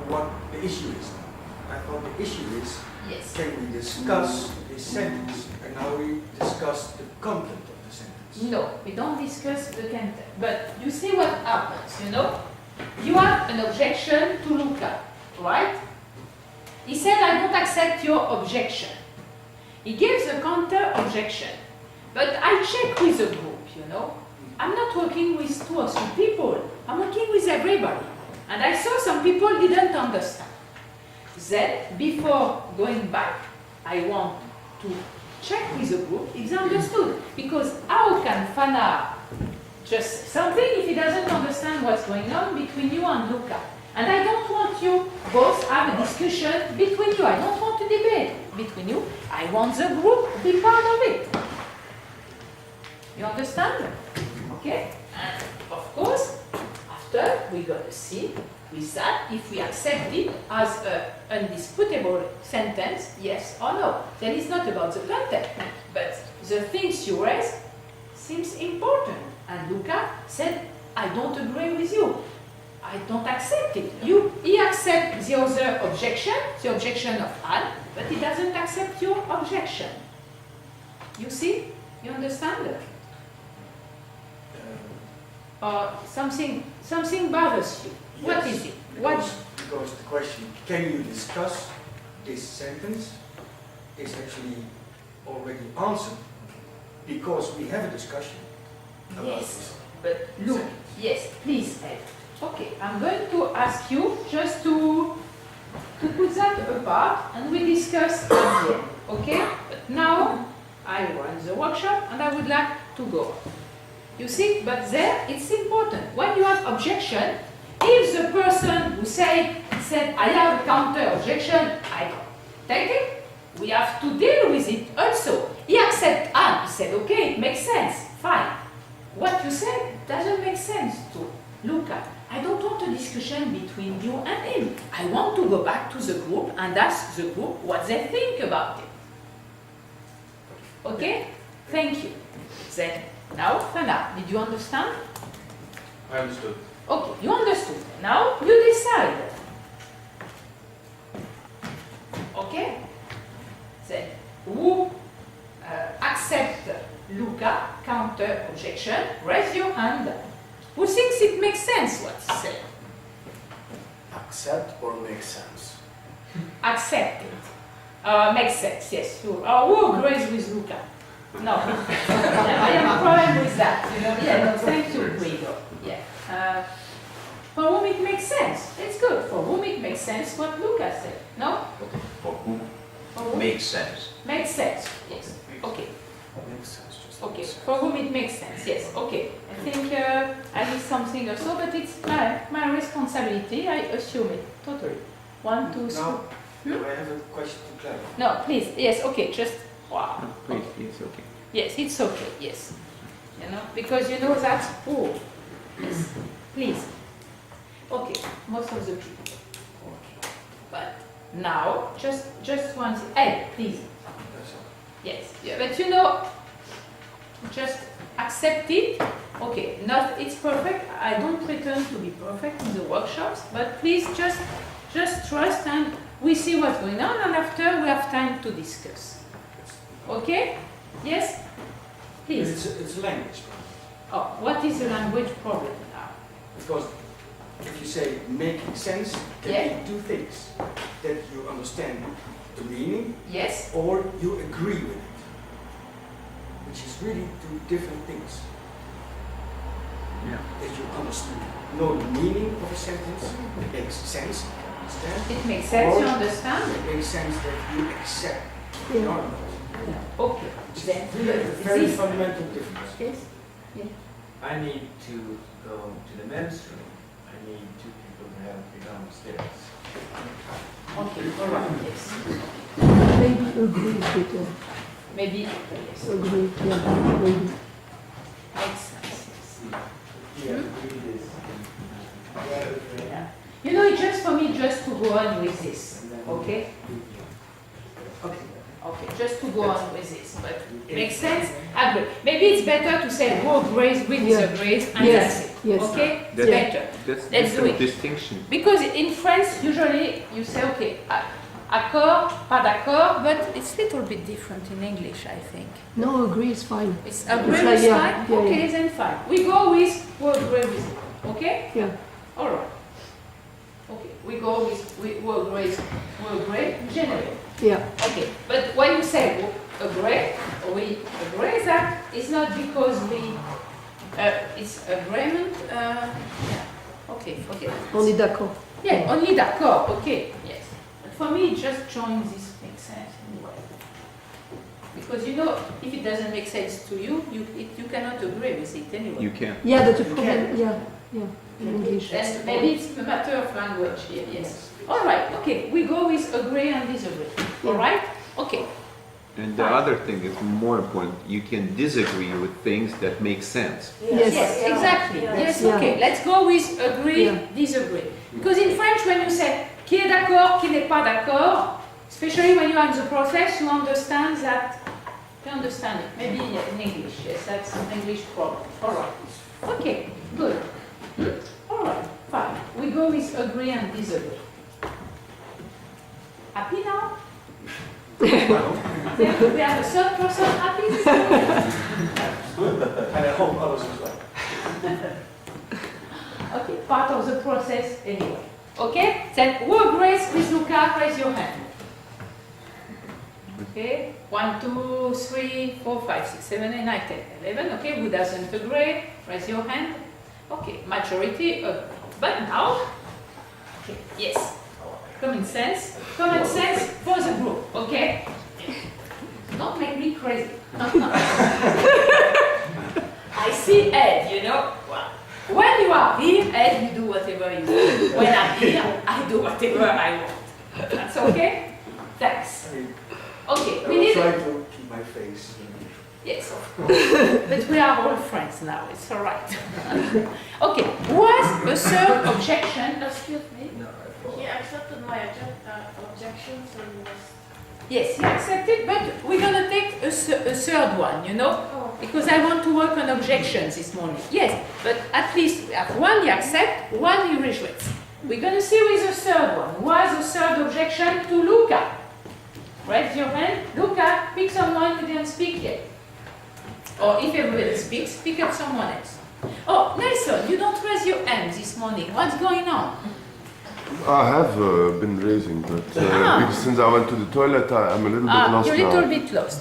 what the issue is. I thought the issue is, Yes. can we discuss this sentence? And now we discuss the content of the sentence. No, we don't discuss the content. But you see what happens, you know? You have an objection to Luca, right? He said, I don't accept your objection. He gives a counter objection. But I check with the group, you know. I'm not working with 2 or 3 people. I'm working with everybody. And I saw some people didn't understand. Then, before going back, I want to check with the group if they understood. Because how can Fana just say something if he doesn't understand what's going on between you and Luca? And I don't want you both have a discussion between you. I don't want to debate between you. I want the group to be part of it. You understand? Okay? And of course, after we're going to see with that if we accept it as an undisputable sentence, yes or no. Then it's not about the content, but the things you raise seems important. And Luca said, I don't agree with you. I don't accept it. He accepts the other objection, the objection of Anne, but he doesn't accept your objection. You see? You understand? Or something bothers you. Yes, What is it? Because the question, can you discuss this sentence, is actually already answered. Because we have a discussion about Yes, this. but look, yes, please, Ed. Okay, I'm going to ask you just to put that apart and we discuss again, okay? But now I run the workshop and I would like to go. You see, but there it's important. When you have objection, if the person who said, I have a counter objection, I don't take it, we have to deal with it also. He accepts Anne, he said, okay, it makes sense, fine. What you said doesn't make sense to Luca. I don't want a discussion between you and him. I want to go back to the group and ask the group what they think about it. Okay? Thank you. Then, now, Fana, did you understand? I understood. Okay, you understood. Now, you decide. Okay? Then, who accept Luca counter objection? Raise your hand. Who thinks it makes sense what he said? Accept or make sense? Accept it. Makes sense, yes. Who agrees with Luca? No. I have a problem with that. You know? Yeah, no, thank you, Guido. Yeah. For whom it makes sense. It's good. For whom it makes sense what Luca said. No? For whom? For whom? Makes sense. Makes sense, yes. Okay. Makes sense. Just Okay, makes sense. for whom it makes sense, yes, okay. I think I missed something also, but it's my responsibility, I assume it, totally. 1, 2, 3. Now, I have a question to clarify. No, please, yes, okay, just, wow. No, please, it's okay. Yes, it's okay, yes. You know, because you know that, yes, please. Okay, most of the people. Okay, but now, just one, Ed, please. Yes, yeah, but you know, just accept it. Okay, not it's perfect. I don't pretend to be perfect in the workshops, but please just trust and we see what's going on, and after we have time to discuss. Okay? Yes? Please. It's a language problem. Oh, what is the language problem now? Because if you say making sense, can Yeah. be 2 things. That you understand the meaning, Yes? or you agree with it. Which is really 2 different things. Yeah. That you understand, know the meaning of a sentence, it makes sense, understand. It makes sense, Or you understand? It makes sense that you accept the Yeah. argument. Okay. Then, Really a very this- fundamental difference. Yes? Yeah. I need to go to the men's room. I need 2 people to help me downstairs. Okay, all right, yes. Maybe agree with it. Maybe, yes. Agree, yeah, maybe. Makes sense, yes. Yeah, read this. Yeah. You know, it's just for me just to go on with this, okay? Okay, okay, just to go on with this, but it makes sense? Agree. Maybe it's better to say who agrees, who disagrees, and Yes, that's it, yes. okay? It's That's- better. That's Let's do different it. distinction. Because in France, usually you say, okay, accord, pas d'accord, but it's a little bit different in English, I think. No, agree is fine. It's agree It's like, is yeah, fine? yeah, Okay, yeah. then fine. We go with who agree with it, okay? Yeah. All right. Okay, we go with who agree, generally. Yeah. Okay, but when you say we agree that it's not because it's agreement. Yeah. Okay, forget it. On est d'accord. Yeah, only d'accord. Okay, yes. But for me, just join this makes sense anyway. Because you know, if it doesn't make sense to you, you cannot agree with it anyway. You can. Yeah, but the problem, yeah, in English. And maybe it's a matter of language here, yes. All right, okay, we go with agree and disagree. All right? Okay. And the other thing is more important, you can disagree with things that make sense. Yes. Yes, exactly. Yes, Yeah. okay. Let's go with agree, Yeah. disagree. Because in French, when you say qui est d'accord, qui n'est pas d'accord, especially when you are in the process, you understand that. You understand it. Maybe in English. Yes, that's an English problem. All right. Okay. Good. All right. Fine. We go with agree and disagree. Happy now? Then we have a third person happy this morning? And I hope others as well. Okay, part of the process anyway. Okay? Then who agrees with Luca? Raise your hand. Okay? 1, 2, 3, 4, 5, 6, 7, 8, 9, 10, 11. Okay, who doesn't agree? Raise your hand. Okay, majority agree. But now, okay, yes. Common sense for the group, okay? Don't make me crazy. I see Ed, you know. Well, when you are here, Ed, you do whatever you want. When I'm here, I do whatever I want. That's okay? Thanks. Okay, I we will need. try to keep my face. Yes, of course. But we are all friends now, it's all right. Okay, was a third objection? Excuse me. He accepted my objection, so you must... Yes, he accepted, but we're going to take a third one, you know? Oh. Because I want to work on objections this morning. Yes, but at least we have one he accepts, one he rejects. We're going to see with the third one. Was the third objection to Luca? Raise your hand. Luca, pick someone who didn't speak yet. Or if everybody speaks, pick up someone else. Oh, Nelson, you don't raise your hand this morning. What's going on? I have been raising, but because since I went to the toilet, I'm a little bit lost You're a now. little bit lost.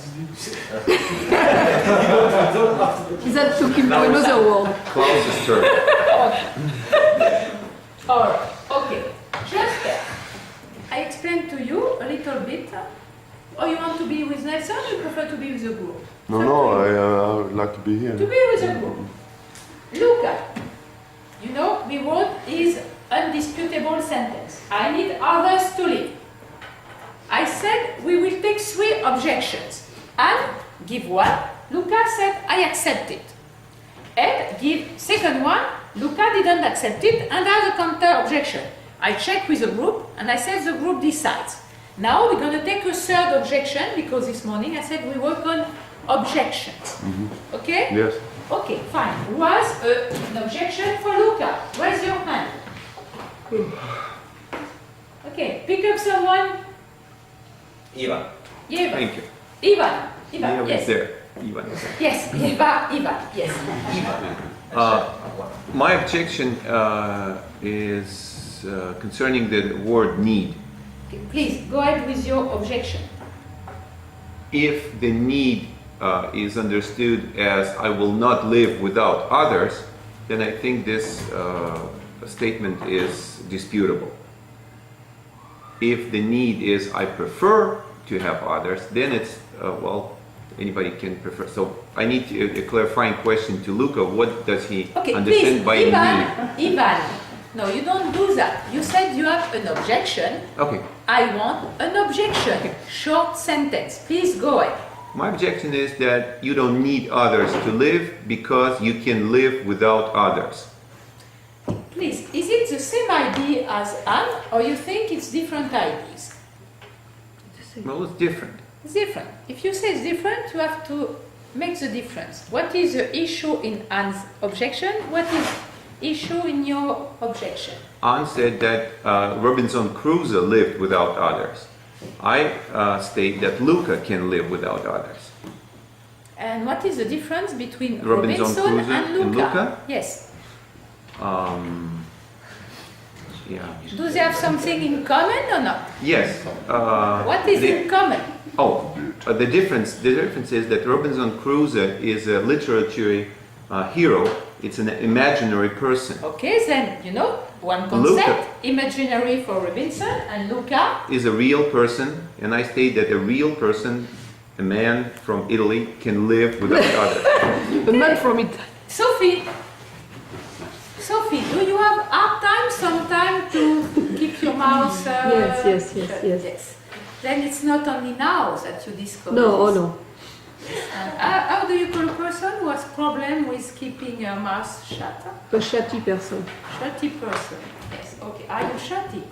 That took him to another world. Closest turn. All right, okay. Just I explained to you a little bit. Or you want to be with Nelson, or you prefer to be with the group? No, I would like to be here. To be with the group. Luca, you know, we wrote is undisputable sentence. I need others to leave. I said we will take 3 objections and give one. Luca said I accept it. And give second one. Luca didn't accept it and has a counter objection. I checked with the group and I said the group decides. Now we're going to take a third objection because this morning I said we work on objections. Okay? Yes. Okay, fine. Was an objection for Luca? Raise your hand. Okay, pick up someone. Ivan. Ivan. Thank you. Ivan. Ivan Yes. is there. Ivan is there. Yes, Ivan. Yes. My objection is concerning the word need. Okay, please go ahead with your objection. If the need is understood as I will not live without others, then I think this statement is disputable. If the need is I prefer to have others, then it's, well, anybody can prefer. So I need a clarifying question to Luca. What does he understand please, by need? Ivan, no, you don't do that. You said you have an objection. Okay. I want an objection. Short sentence. Please go ahead. My objection is that you don't need others to live because you can live without others. Please, is it the same idea as Anne, or you think it's different ideas? Well, it's different. It's different. If you say it's different, you have to make the difference. What is the issue in Anne's objection? What is issue in your objection? Anne said that Robinson Crusoe lived without others. I state that Luca can live without others. And what is the difference between Robinson Robinson Crusoe and Luca? and Luca? Yes. Yeah. Do they have something in common or not? Yes. What is in common? Oh, the difference is that Robinson Crusoe is a literary hero. It's an imaginary person. Okay, then, you know, one concept, imaginary for Robinson, and Luca is a real person, and I state that a real person, a man from Italy, can live without others. But not from it. Sophie, do you have hard time sometime to keep your mouth Yes. Yes. Then it's not only now that you discover No, this. oh no. How do you call a person who has problem with keeping your mouth shut? A chatty person. Chatty person. Yes. Okay. Are you chatty?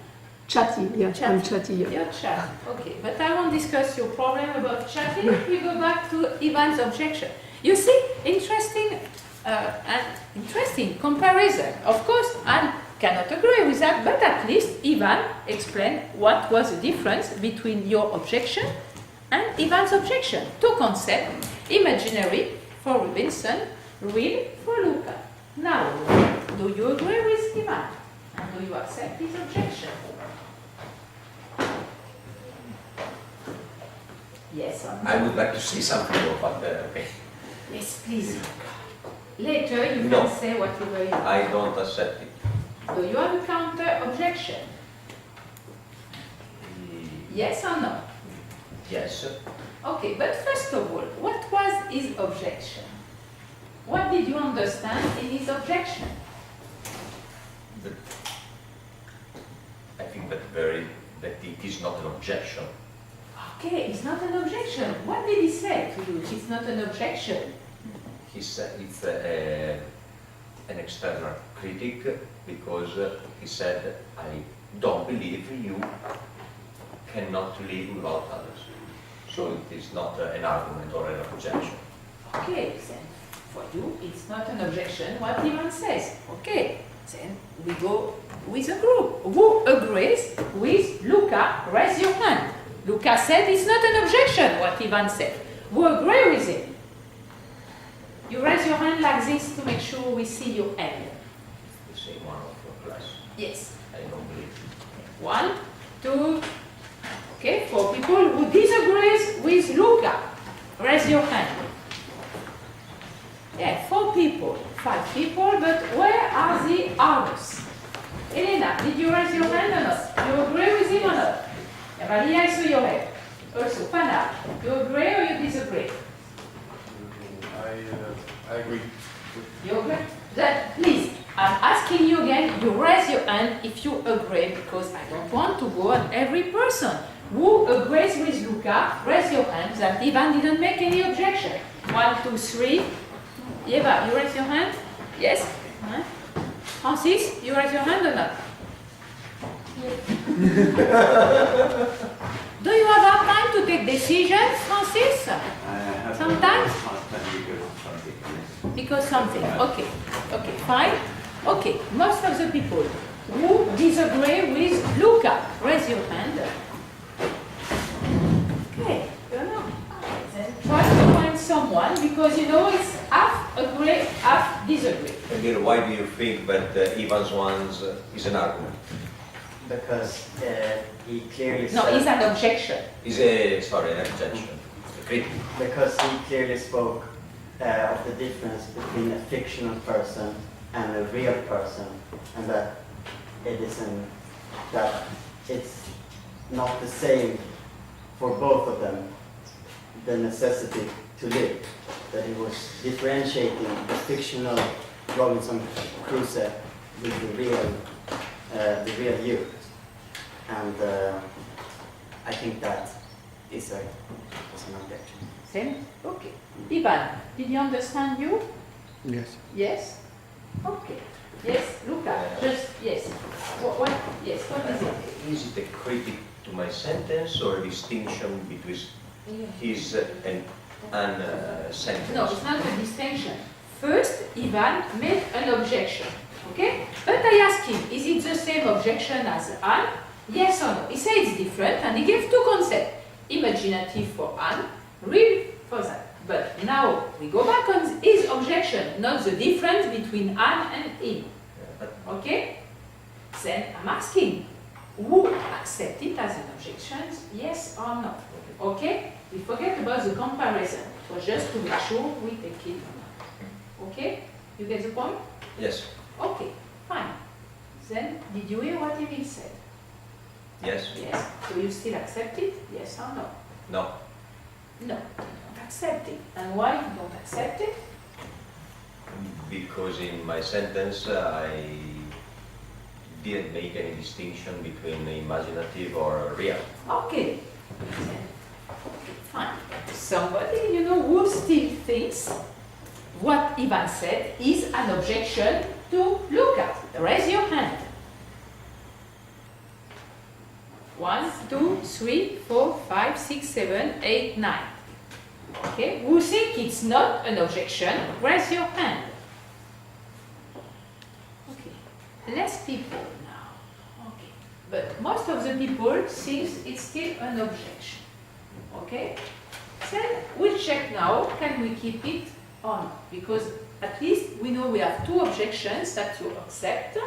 Chatty, yeah. I'm chatty, yeah. You're chatty. Okay. But I won't discuss your problem about chatting. We go back to Ivan's objection. You see, interesting comparison. Of course, I cannot agree with that, but at least Ivan explained what was the difference between your objection and Ivan's objection. Two concepts, imaginary for Robinson, real for Luca. Now, do you agree with Ivan? And do you accept his objection? Yes or no? I would like to say something more, but okay. Yes, please. Later you No. can say whatever you want. I don't accept it. Do you have a counter objection? Yes or no? Yes. Okay, but first of all, what was his objection? What did you understand in his objection? I think that it is not an objection. Okay, it's not an objection. What did he say to you? It's not an objection. He said it's an external critic because he said, I don't believe you cannot live without others. So it is not an argument or an objection. Okay, then for you it's not an objection what Ivan says. Okay, then we go with a group. Who agrees with Luca? Raise your hand. Luca said it's not an objection what Ivan said. Who agree with him? You raise your hand like this to make sure we see your hand. The same one of your class. Yes. I don't believe. 1, 2, okay, 4 people who disagrees with Luca. Raise your hand. Yeah, 4 people, 5 people, but where are the others? Elena, did you raise your hand or not? You agree with him or not? Maria, I saw your hand. Also, Pana, you agree or you disagree? I agree. You agree? Then, please, I'm asking you again, you raise your hand if you agree, because I don't want to go on every person. Who agrees with Luca? Raise your hand that Ivan didn't make any objection. 1, 2, 3. Eva, you raise your hand? Yes? Huh? Francis, you raise your hand or not? Do you have hard time to take decisions, Francis? Sometimes? Because something. Okay. Okay, fine. Okay, most of the people who disagree with Luca, raise your hand. Okay, you know. Then try to find someone because you know it's half agree, half disagree. Again, why do you think that Ivan's ones is an argument? Because he clearly No, said... it's an objection. An objection. A critic. Because he clearly spoke of the difference between a fictional person and a real person, and that it's not the same for both of them, the necessity to live. That he was differentiating the fictional Robinson Crusoe with the real you. And I think that is an objection. Same? Okay. Ivan, did you understand you? Yes. Yes? Okay. Yes, Luca, just, yes. What, yes, what is it? Is it a critic to my sentence or a distinction between his and sentence? No, it's not a distinction. First, Ivan made an objection, okay? But I asked him, is it the same objection as Anne? Yes or no? He said it's different, and he gave 2 concepts. Imaginative for Anne, real for that. But now we go back on his objection, not the difference between Anne and him. Okay? Then I'm asking, who accept it as an objection, yes or no? Okay? we forget about the comparison. It was just to make sure we take it or not. Okay? You get the point? Yes. Okay, fine. Then, did you hear what Emil said? Yes. Yes. So you still accept it? Yes or no? No. No, you don't accept it. And why you don't accept it? Because in my sentence I didn't make any distinction between imaginative or real. Okay. Fine. Somebody, you know, who still thinks what Ivan said is an objection to look at. Raise your hand. 1, 2, 3, 4, 5, 6, 7, 8, 9. Okay, who think it's not an objection, raise your hand. Okay, less people now. Okay, but most of the people think it's still an objection. Okay, then we'll check now, can we keep it or not? Because at least we know we have 2 objections that you accept,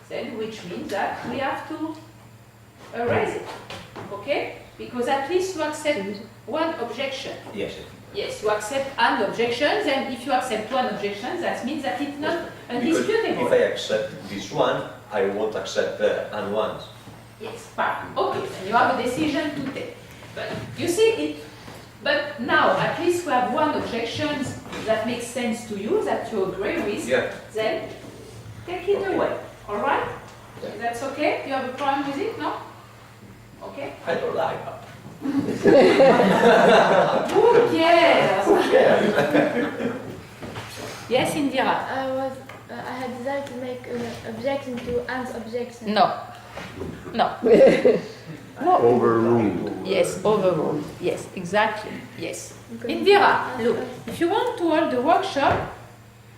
then which means that we have to erase it. Okay? Because at least you accept 1 objection. Yes. Yes, you accept an objection, then if you accept 1 objection, that means that it's not undisputable. If I accept this one, I won't accept an one. Yes, fine. Okay, then you have a decision to take. But you see it. But now at least we have 1 objection that makes sense to you, that you agree with. Yeah. Then take it away. All right? Yeah. That's okay? You have a problem with it? No? Okay? I don't like that. Who cares? Yes, Indira. I had decided to make an objection to Anne's objection. No. No. Overruled. Yes, overruled. Yes, exactly. Yes. Indira, look, if you want to hold the workshop,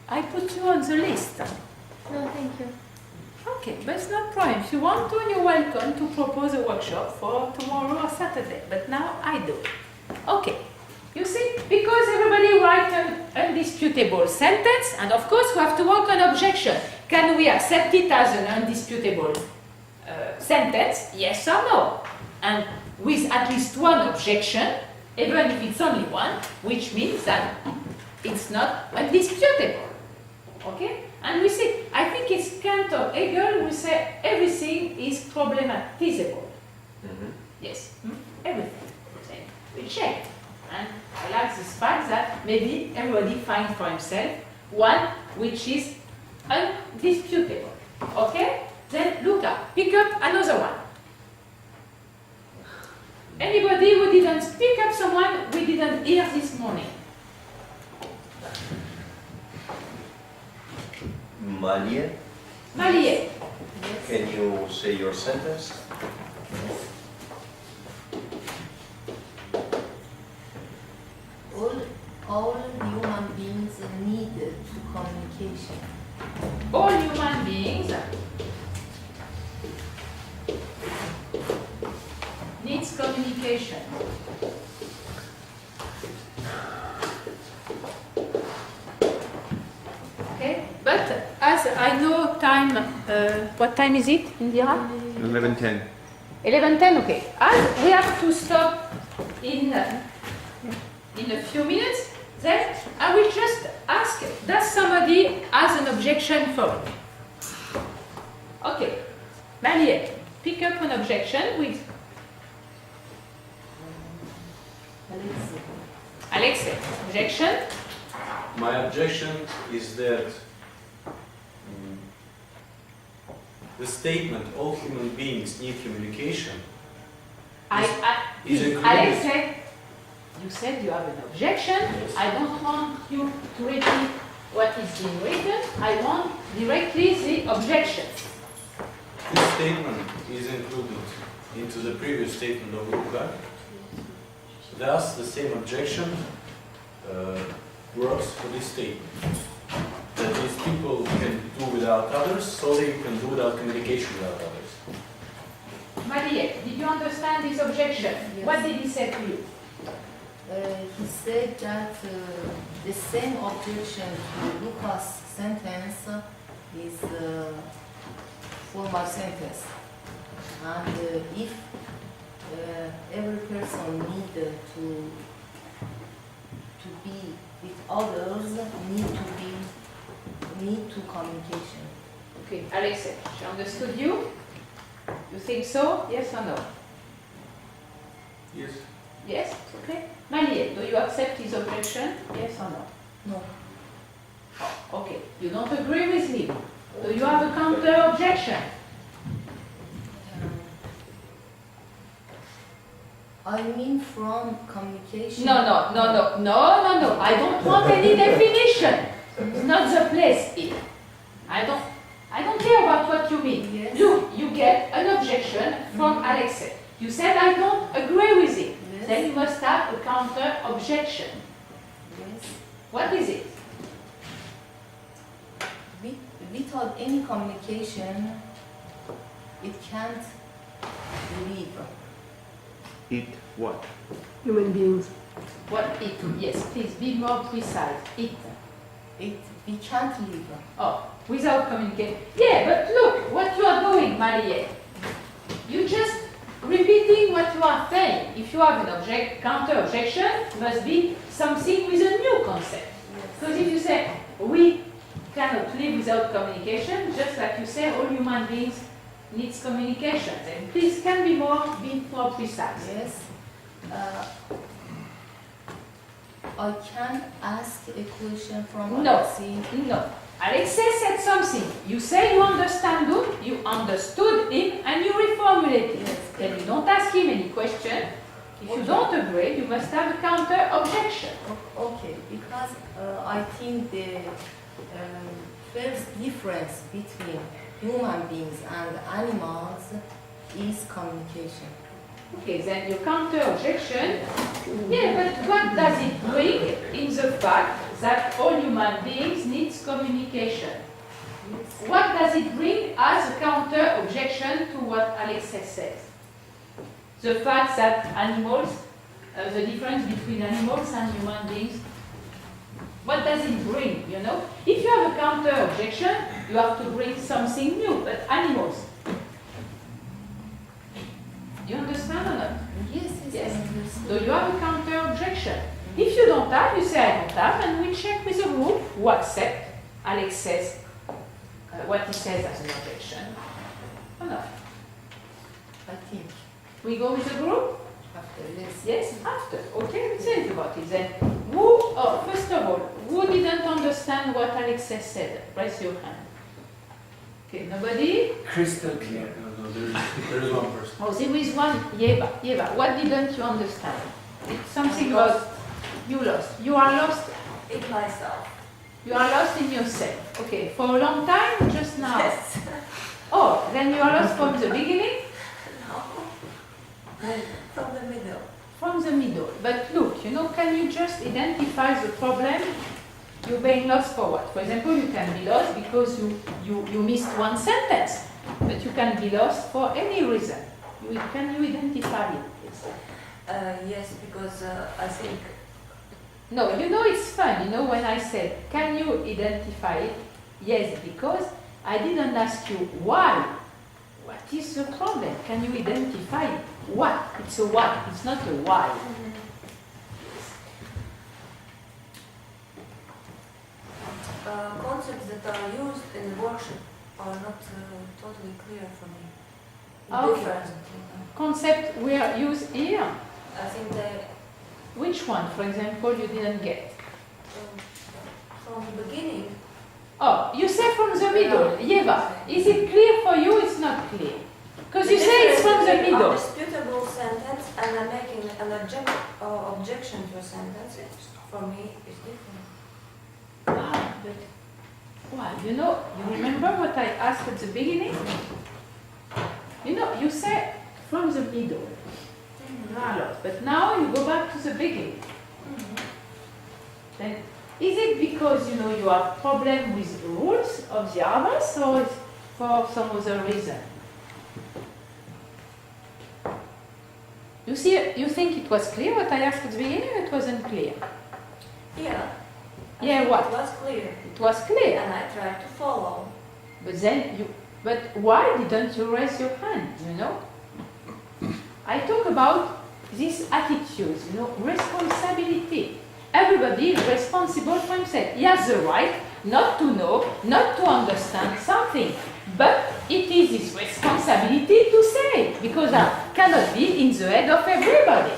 I put you on the list. No, thank you. Okay, but it's not a problem. If you want to, you're welcome to propose a workshop for tomorrow or Saturday. But now I do. Okay. You see, because everybody writes an undisputable sentence, and of course we have to work on objection. Can we accept it as an undisputable sentence? Yes or no? And with at least 1 objection, even if it's only 1, which means that it's not undisputable. Okay? And we say, I think it's Kant or Hegel, we say everything is problematizable. Yes, everything. We check. And I like this fact that maybe everybody finds for himself one which is undisputable. Okay? Then look up, pick up another one. Anybody who didn't pick up someone we didn't hear this morning? Malier. Malier. Can you say your sentence? All human beings need communication. All human beings needs communication. Okay, but as I know time, what time is it, Indira? 11:10. 11:10, okay. As we have to stop in a few minutes, then I will just ask, does somebody has an objection for it? Okay, Malier, pick up an objection with Alexei. Objection? My objection is that the statement all human beings need communication is included. Alexei, you said you have an objection. Yes. I don't want you to repeat what is being written. I want directly the objection. This statement is included into the previous statement of Luca. Thus, the same objection works for this statement. That these people can do without others, so they can do without communication without others. Marie, did you understand this objection? Yes. What did he say to you? He said that the same objection to Lucas' sentence is formal sentence. And if every person to be with others, need to communication. Okay, Alexei, she understood you? You think so? Yes or no? Yes. Yes? Okay. Marie, do you accept his objection? Yes or no? No. Oh, okay. You don't agree with him. Do you have a counter objection? I mean from communication. No. I don't want any definition. It's not the place here. I don't care about what you mean. Yes. You get an objection from Alexei. You said I don't agree with it. Yes. Then you must have a counter objection. Yes. What is it? Without any communication, it can't live. It what? Human beings. What it? Yes, please be more precise. It. We can't live. Oh, without communication. Yeah, but look what you are doing, Marie. You just repeating what you are saying. If you have an counter objection, must be something with a new concept. Because if you say we cannot live without communication, just like you say, all human beings needs communication. And please be more precise. Yes. I can ask a question from Alexei. No. Alexei said something. You say you understood him, and you reformulate it. Yes. Then you don't ask him any question. If you don't agree, you must have a counter objection. Okay, because I think the first difference between human beings and animals is communication. Okay, then your counter objection. Yeah, but what does it bring in the fact that all human beings need communication? Yes. What does it bring as a counter objection to what Alexei says? The fact that animals, the difference between animals and human beings, what does it bring, you know? If you have a counter objection, you have to bring something new, but animals. You understand or not? Yes. So you have a counter objection. If you don't have, you say I don't have, and we check with the group who accept Alexei's what he says as an objection. Or not? I think. We go with the group? After, yes. Yes, after. Okay, we think about it then. First of all, who didn't understand what Alexei said? Raise your hand. Okay, nobody? Crystal clear. No, there is one person. Oh, there is one. Yeva, what didn't you understand? It's something about you lost. You are lost in myself. You are lost in yourself. Okay, for a long time, just now? Yes. Oh, then you are lost from the beginning? No. From the middle. From the middle. But look, can you just identify the problem? You're being lost for what? For example, you can be lost because you missed one sentence. But you can be lost for any reason. Can you identify it? Yes, because I think... No, it's fun. When I said, can you identify it? Yes, because I didn't ask you why. What is the problem? Can you identify it? What? It's a what. It's not a why. Mm-hmm. Concepts that are used in the workshop are not totally clear for me. Okay. Different. Concept were used here. I think they... Which one, for example, you didn't get? From the beginning. Oh, you say from the middle. Yeva, is it clear for you? It's not clear. Because you say it's from the middle. Undisputable sentence and I'm making an objection to a sentence. For me, it's different. Ah, but why? You remember what I asked at the beginning? You say from the middle. But now you go back to the beginning. Then, is it because you have problem with rules of the others, or is for some other reason? You think it was clear what I asked at the beginning, or it wasn't clear? Yeah. Yeah, what? It was clear. It was clear. And I tried to follow. But then but why didn't you raise your hand, I talk about these attitudes, responsibility. Everybody is responsible for himself. He has the right not to know, not to understand something. But it is his responsibility to say, because I cannot be in the head of everybody.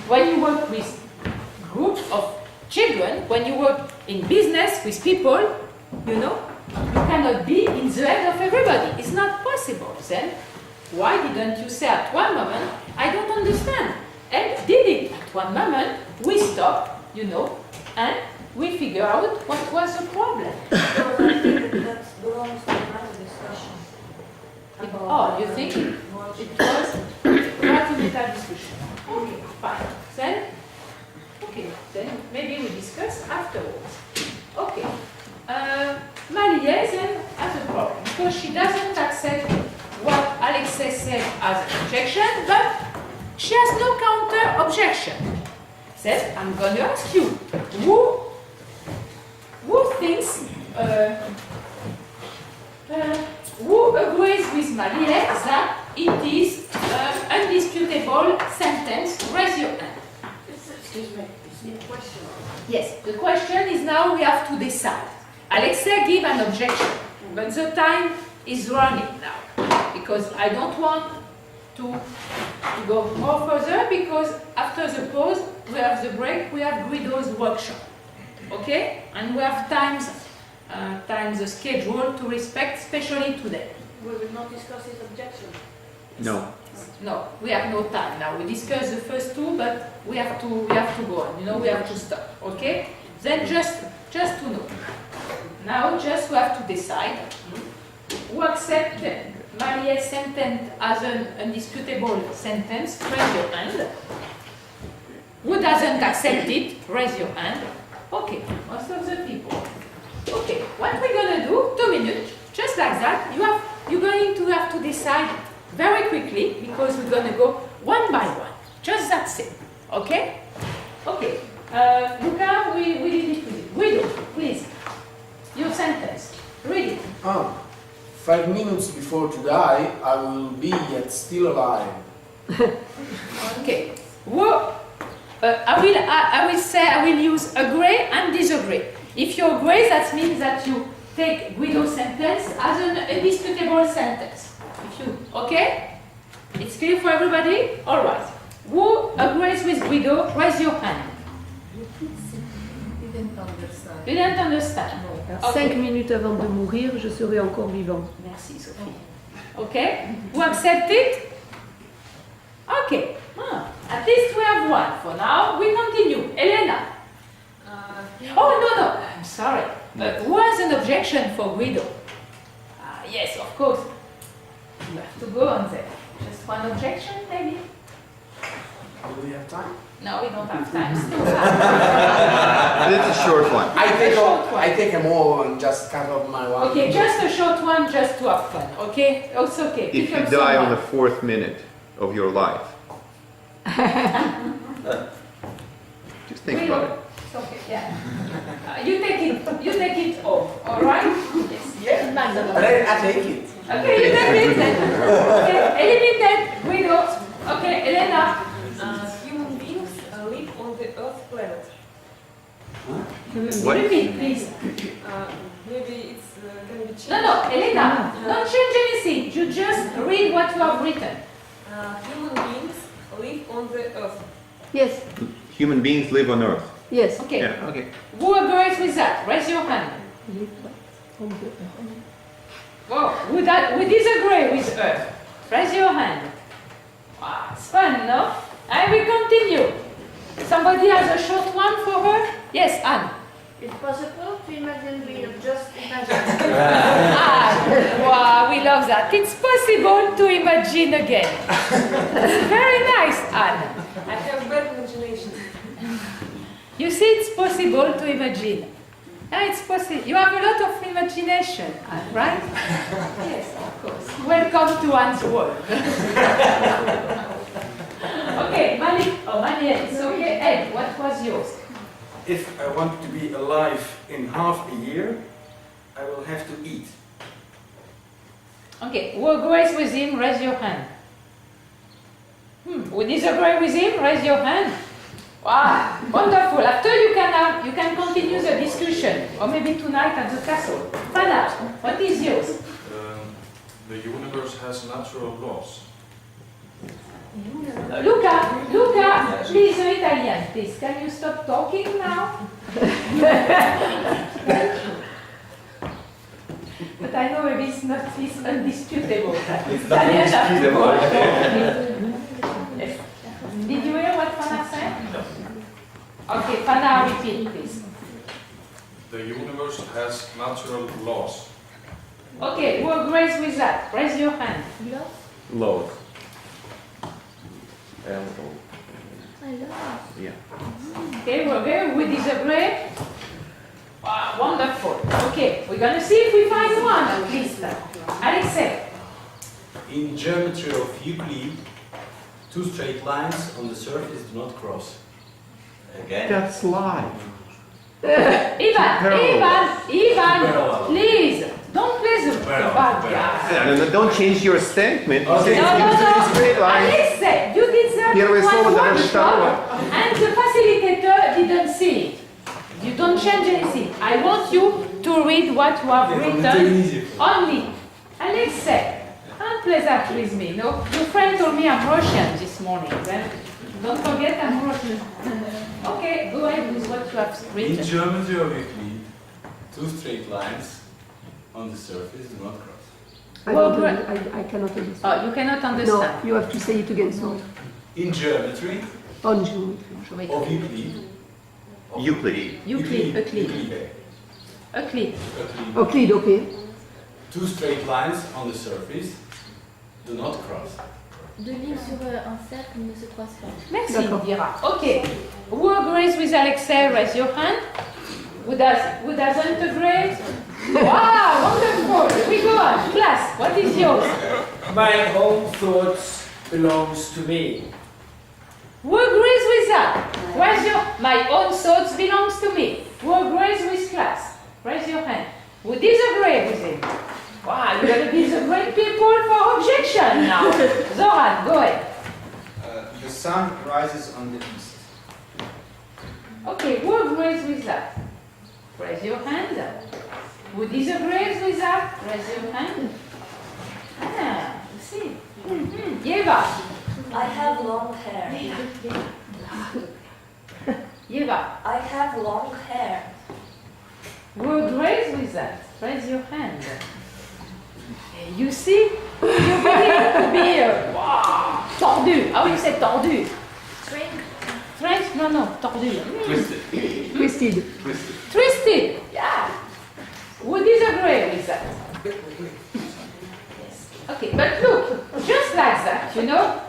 When you work with groups of children, when you work in business with people, you cannot be in the head of everybody. It's not possible. Then, why didn't you say at one moment, I don't understand? And did it at one moment, we stopped, and we figure out what was the problem. That belongs to another discussion. You think it was meta discussion? Okay, fine. Then maybe we discuss afterwards. Okay. Marie then has a problem because she doesn't accept what Alexei said as an objection, but she has no counter objection. Says, I'm going to ask you, who thinks, who agrees with Marie that it is an undisputable sentence? Raise your hand. Excuse me, it's a question. Yes, the question is now we have to decide. Alexei give an objection, but the time is running now because I don't want to go more further because after the pause, we have the break, we have Guido's workshop. Okay? And we have times the schedule to respect, especially today. We will not discuss his objection. No. No, we have no time now. We discussed the first two, but we have to go on. We have to stop. Okay? Then just to know. Now just we have to decide who accept Marie's sentence as an undisputable sentence. Raise your hand. Who doesn't accept it? Raise your hand. Okay, most of the people. Okay, what we're gonna do? 2 minutes, just like that. You're going to have to decide very quickly because we're gonna go one by one. Just that's it. Okay? Okay. Luca, we did it with you. Guido, please. Your sentence. Read it. 5 minutes before to die, I will be yet still alive. Okay. I will say I will use agree and disagree. If you agree, that means that you take Guido's sentence as an indisputable sentence. Okay? It's clear for everybody? All right. Who agrees with Guido? Raise your hand. You didn't understand. Okay. 5 minutes avant de mourir, je serai encore vivant. Merci, Sophie. Okay? Who accept it? Okay. At least we have one. For now, we continue. Elena. No. I'm sorry. But who has an objection for Guido? Yes, of course. You have to go on there. Just one objection, maybe? Do we have time? No, we don't have time. It's a short one. I take a more and just cut off my one. Okay, just a short one, just to have fun. Okay? Oh, it's okay. If you die on the 4th minute of your life, just think about it. It's okay, yeah. You take it off, all right? Yes. Yeah. I take it. Okay, you take it then. Okay, eliminate Guido. Okay, Elena. Human beings live on the Earth planet. What? Repeat, please. Maybe it's going to be changed. No, Elena, don't change anything. You just read what you have written. Human beings live on the Earth. Yes. Human beings live on Earth. Yes. Okay. Yeah, okay. Who agrees with that? Raise your hand. Whoa, who disagree with Earth? Raise your hand. Wow, it's fun, no? And we continue. Somebody has a short one for her? Yes, Anne. It's possible to imagine Guido, just imagine. Wow, we love that. It's possible to imagine again. Very nice, Anne. I have bad imagination. You see, it's possible to imagine. It's possible. You have a lot of imagination, Anne, right? Yes, of course. Welcome to Anne's world. Okay, Mali, it's okay. Ed, what was yours? If I want to be alive in half a year, I will have to eat. Okay, who agrees with him? Raise your hand. Who disagree with him, raise your hand. Wow, wonderful. After you can continue the discussion, or maybe tonight at the castle. Fana, what is yours? The universe has natural laws. Luca, please, in Italian, please. Can you stop talking now? But I know maybe it's undisputable. It's not indisputable. Yes. Did you hear what Fana said? No. Okay, Fana, repeat, please. The universe has natural laws. Okay, who agrees with that? Raise your hand. Laws. Yeah. Okay, we're good. We disagree. Wow, wonderful. Okay, we're gonna see if we find one at least. Alexei. In geometry of Euclid, two straight lines on the surface do not cross. Again? That's lie. Ivan, please, don't play the bad guy. No, don't change your statement. No. Alexei, you did that Первое слово one дальше второе. and the facilitator didn't see it. You don't change anything. I want you to read what you have written only. Alexei, don't play that with me. No, your friend told me I'm Russian this morning. Then don't forget I'm Russian. Okay, go ahead with what you have written. In geometry of Euclid, two straight lines on the surface do not cross. I cannot understand. Oh, you cannot understand. No, you have to say it again, sorry. In geometry On geometry. of Euclid, Euclid, okay. two straight lines on the surface do not cross. Deux lignes sur un cercle ne se croisent pas. Merci, Dira. Okay. Who agrees with Alexei? Raise your hand. Who doesn't agree? Wow, wonderful. We go on. Class, what is yours? My own thoughts belongs to me. Who agrees with that? Raise your... My own thoughts belongs to me. Who agrees with class? Raise your hand. Who disagree with him? Wow, you're going to be the great people for objection now. Zoran, go ahead. The sun rises on the east. Okay, who agrees with that? Raise your hand. Who disagrees with that? Raise your hand. Ah, you see. Yeva. I have long hair. Yeva. I have long hair. Who agrees with that? Raise your hand. You see? You're beginning to be wow, tordu. How you say tordu? Strange? No, tordu. Twisted. Twisted, yeah. Who disagree with that? Yes. Okay, but look, just like that, you know,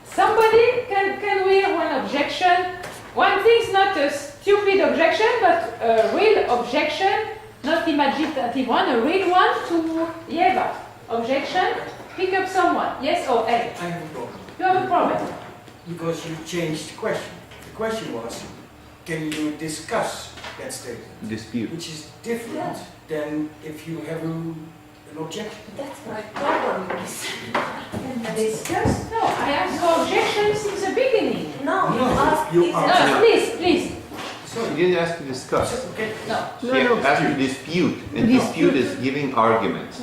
somebody can hear one objection. One thing's not a stupid objection, but a real objection, not imaginative one, a real one to Yeva. Objection, pick up someone. Yes or A? I have a problem. You have a problem. Because you changed the question. The question was, can you discuss that statement? Dispute. Which is different than if you have an objection. That's my problem. Discuss? No, I asked for objections since the beginning. No, you asked. No, please. You didn't ask to discuss. Okay. No. You asked to dispute, and dispute is giving arguments.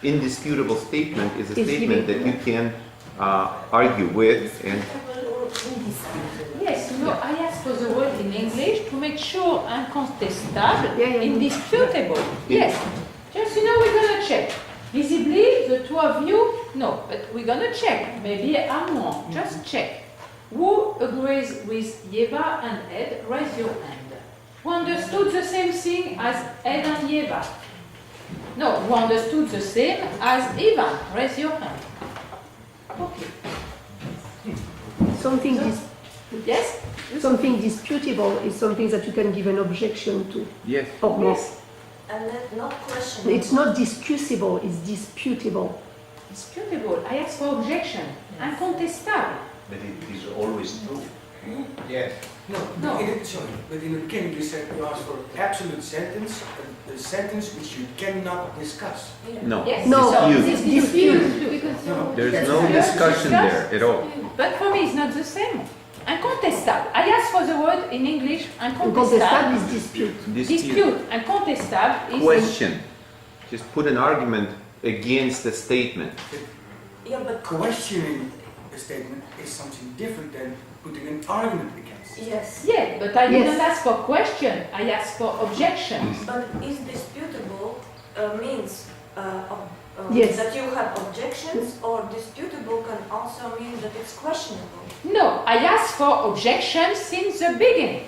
Indisputable statement is a statement that you can argue with and... Yes, no, I asked for the word in English to make sure incontestable, indisputable. Yes. Just, we're going to check. Visibly, the two of you, no, but we're going to check. Maybe I'm wrong. Just check. Who agrees with Yeva and Ed? Raise your hand. Who understood the same thing as Ed and Yeva? No, who understood the same as Ivan? Raise your hand. Okay. Yes? Something disputable is something that you can give an objection to. Yes. Or not. And then not questionable. It's not discussable, it's disputable. Disputable. I ask for objection. Incontestable. But it is always true. Yes. No. Sorry, but in the beginning you said you asked for absolute sentence, a sentence which you cannot discuss. No. Yes. No. Dispute. Because There's no discussion there at all. But for me, it's not the same. Incontestable. I asked for the word in English. Incontestable Incontestable. is dispute. Dispute. Incontestable is Question. Just put an argument against a statement. Yeah, but Questioning a statement is something different than putting an argument against. yes. Yeah, but I didn't ask for question. I asked for objections. But is disputable means Yes. that you have objections, or disputable can also mean that it's questionable. No, I asked for objections since the beginning.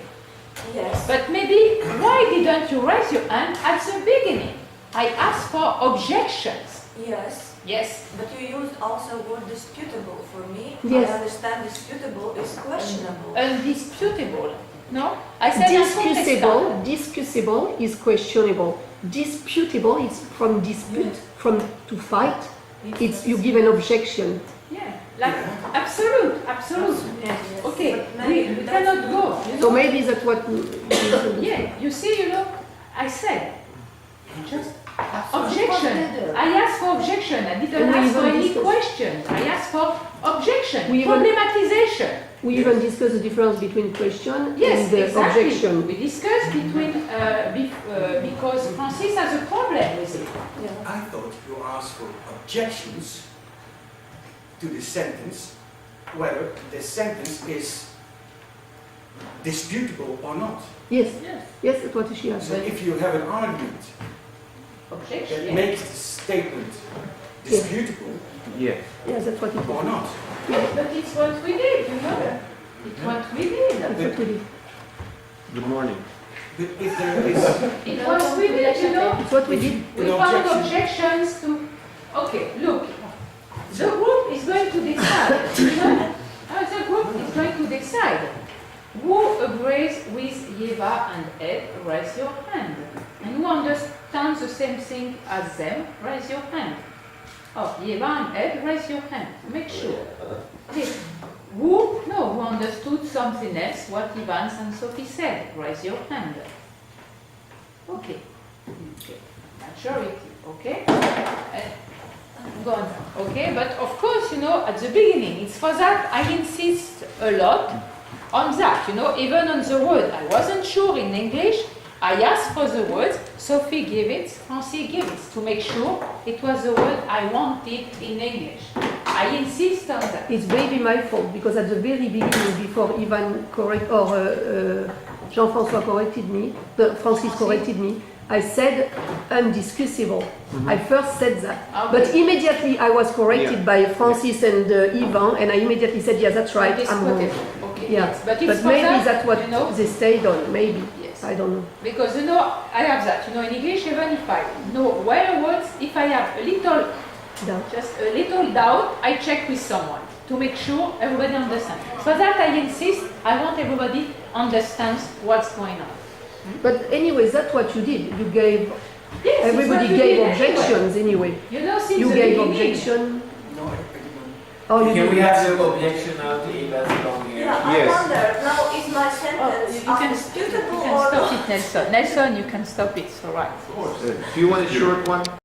Yes. But maybe why didn't you raise your hand at the beginning? I asked for objections. Yes. Yes. But you used also word disputable. For me, Yes. I understand disputable is questionable. Undisputable. No? I said Discussable, discussable is questionable. Disputable is from dispute, from to fight. It's you give an objection. Yeah, like absolute. Yes. Okay, But we maybe cannot go. You So know? maybe that's what. Yeah, you see, I said just objection. I asked for objection. I didn't And we ask for even any discussed- questions. I asked for objection, We even- problematization. We even discuss the difference between question Yes, and the exactly. objection. We discussed because Francis has a problem with it. I thought you asked for objections to the sentence, whether the sentence is disputable or not. Yes, Yes. yes, that's what she So answered. if you have an argument Objection. that Yeah. makes the statement disputable Yeah. Yes, that's what it or was. not, But it's what we did, It's what we did. That's what we did. Good morning. but if there is It was we did, It's what we did. We an found objection, objections to. Okay, look. The group is going to decide. The group is going to decide. Who agrees with Yeva and Ed? Raise your hand. And who understands the same thing as them? Raise your hand. Oh, Yeva and Ed, raise your hand. Make sure. Yes. Who understood something else, what Ivans and Sophie said? Raise your hand. Okay. Majority, okay? Go on. Okay, but of course, at the beginning, it's for that I insist a lot on that, even on the word. I wasn't sure in English. I asked for the words, Sophie gave it, Francis gave it, to make sure it was the word I wanted in English. I insist on that. It's maybe my fault because at the very beginning, before Ivan Jean-François corrected me, Francis corrected me, I said undiscussable. I first said that. Okay. But immediately I was corrected by Francis and Ivan, and I immediately said, yeah, that's right, I'm wrong. Okay, Yeah, yes. But, it's but for maybe that, that's what they stayed on, maybe. Yes. I don't know. Because, I have that. In English, even if I know where words, if I have a little, just a little doubt, I check with someone to make sure everybody understands. For that, I insist, I want everybody understands what's going on. But anyway, that's what you did. You gave, Yes, it's everybody what we gave did objections anyway. Since You the gave beginning. objection. no, I didn't. Oh, you Can did. we have the objection now to Eva's long hair? Yeah, I Yes. wonder, now is my sentence You can undisputable stop or not? it, Nelson. Nelson, you can stop it, it's all right. Do you want a short one?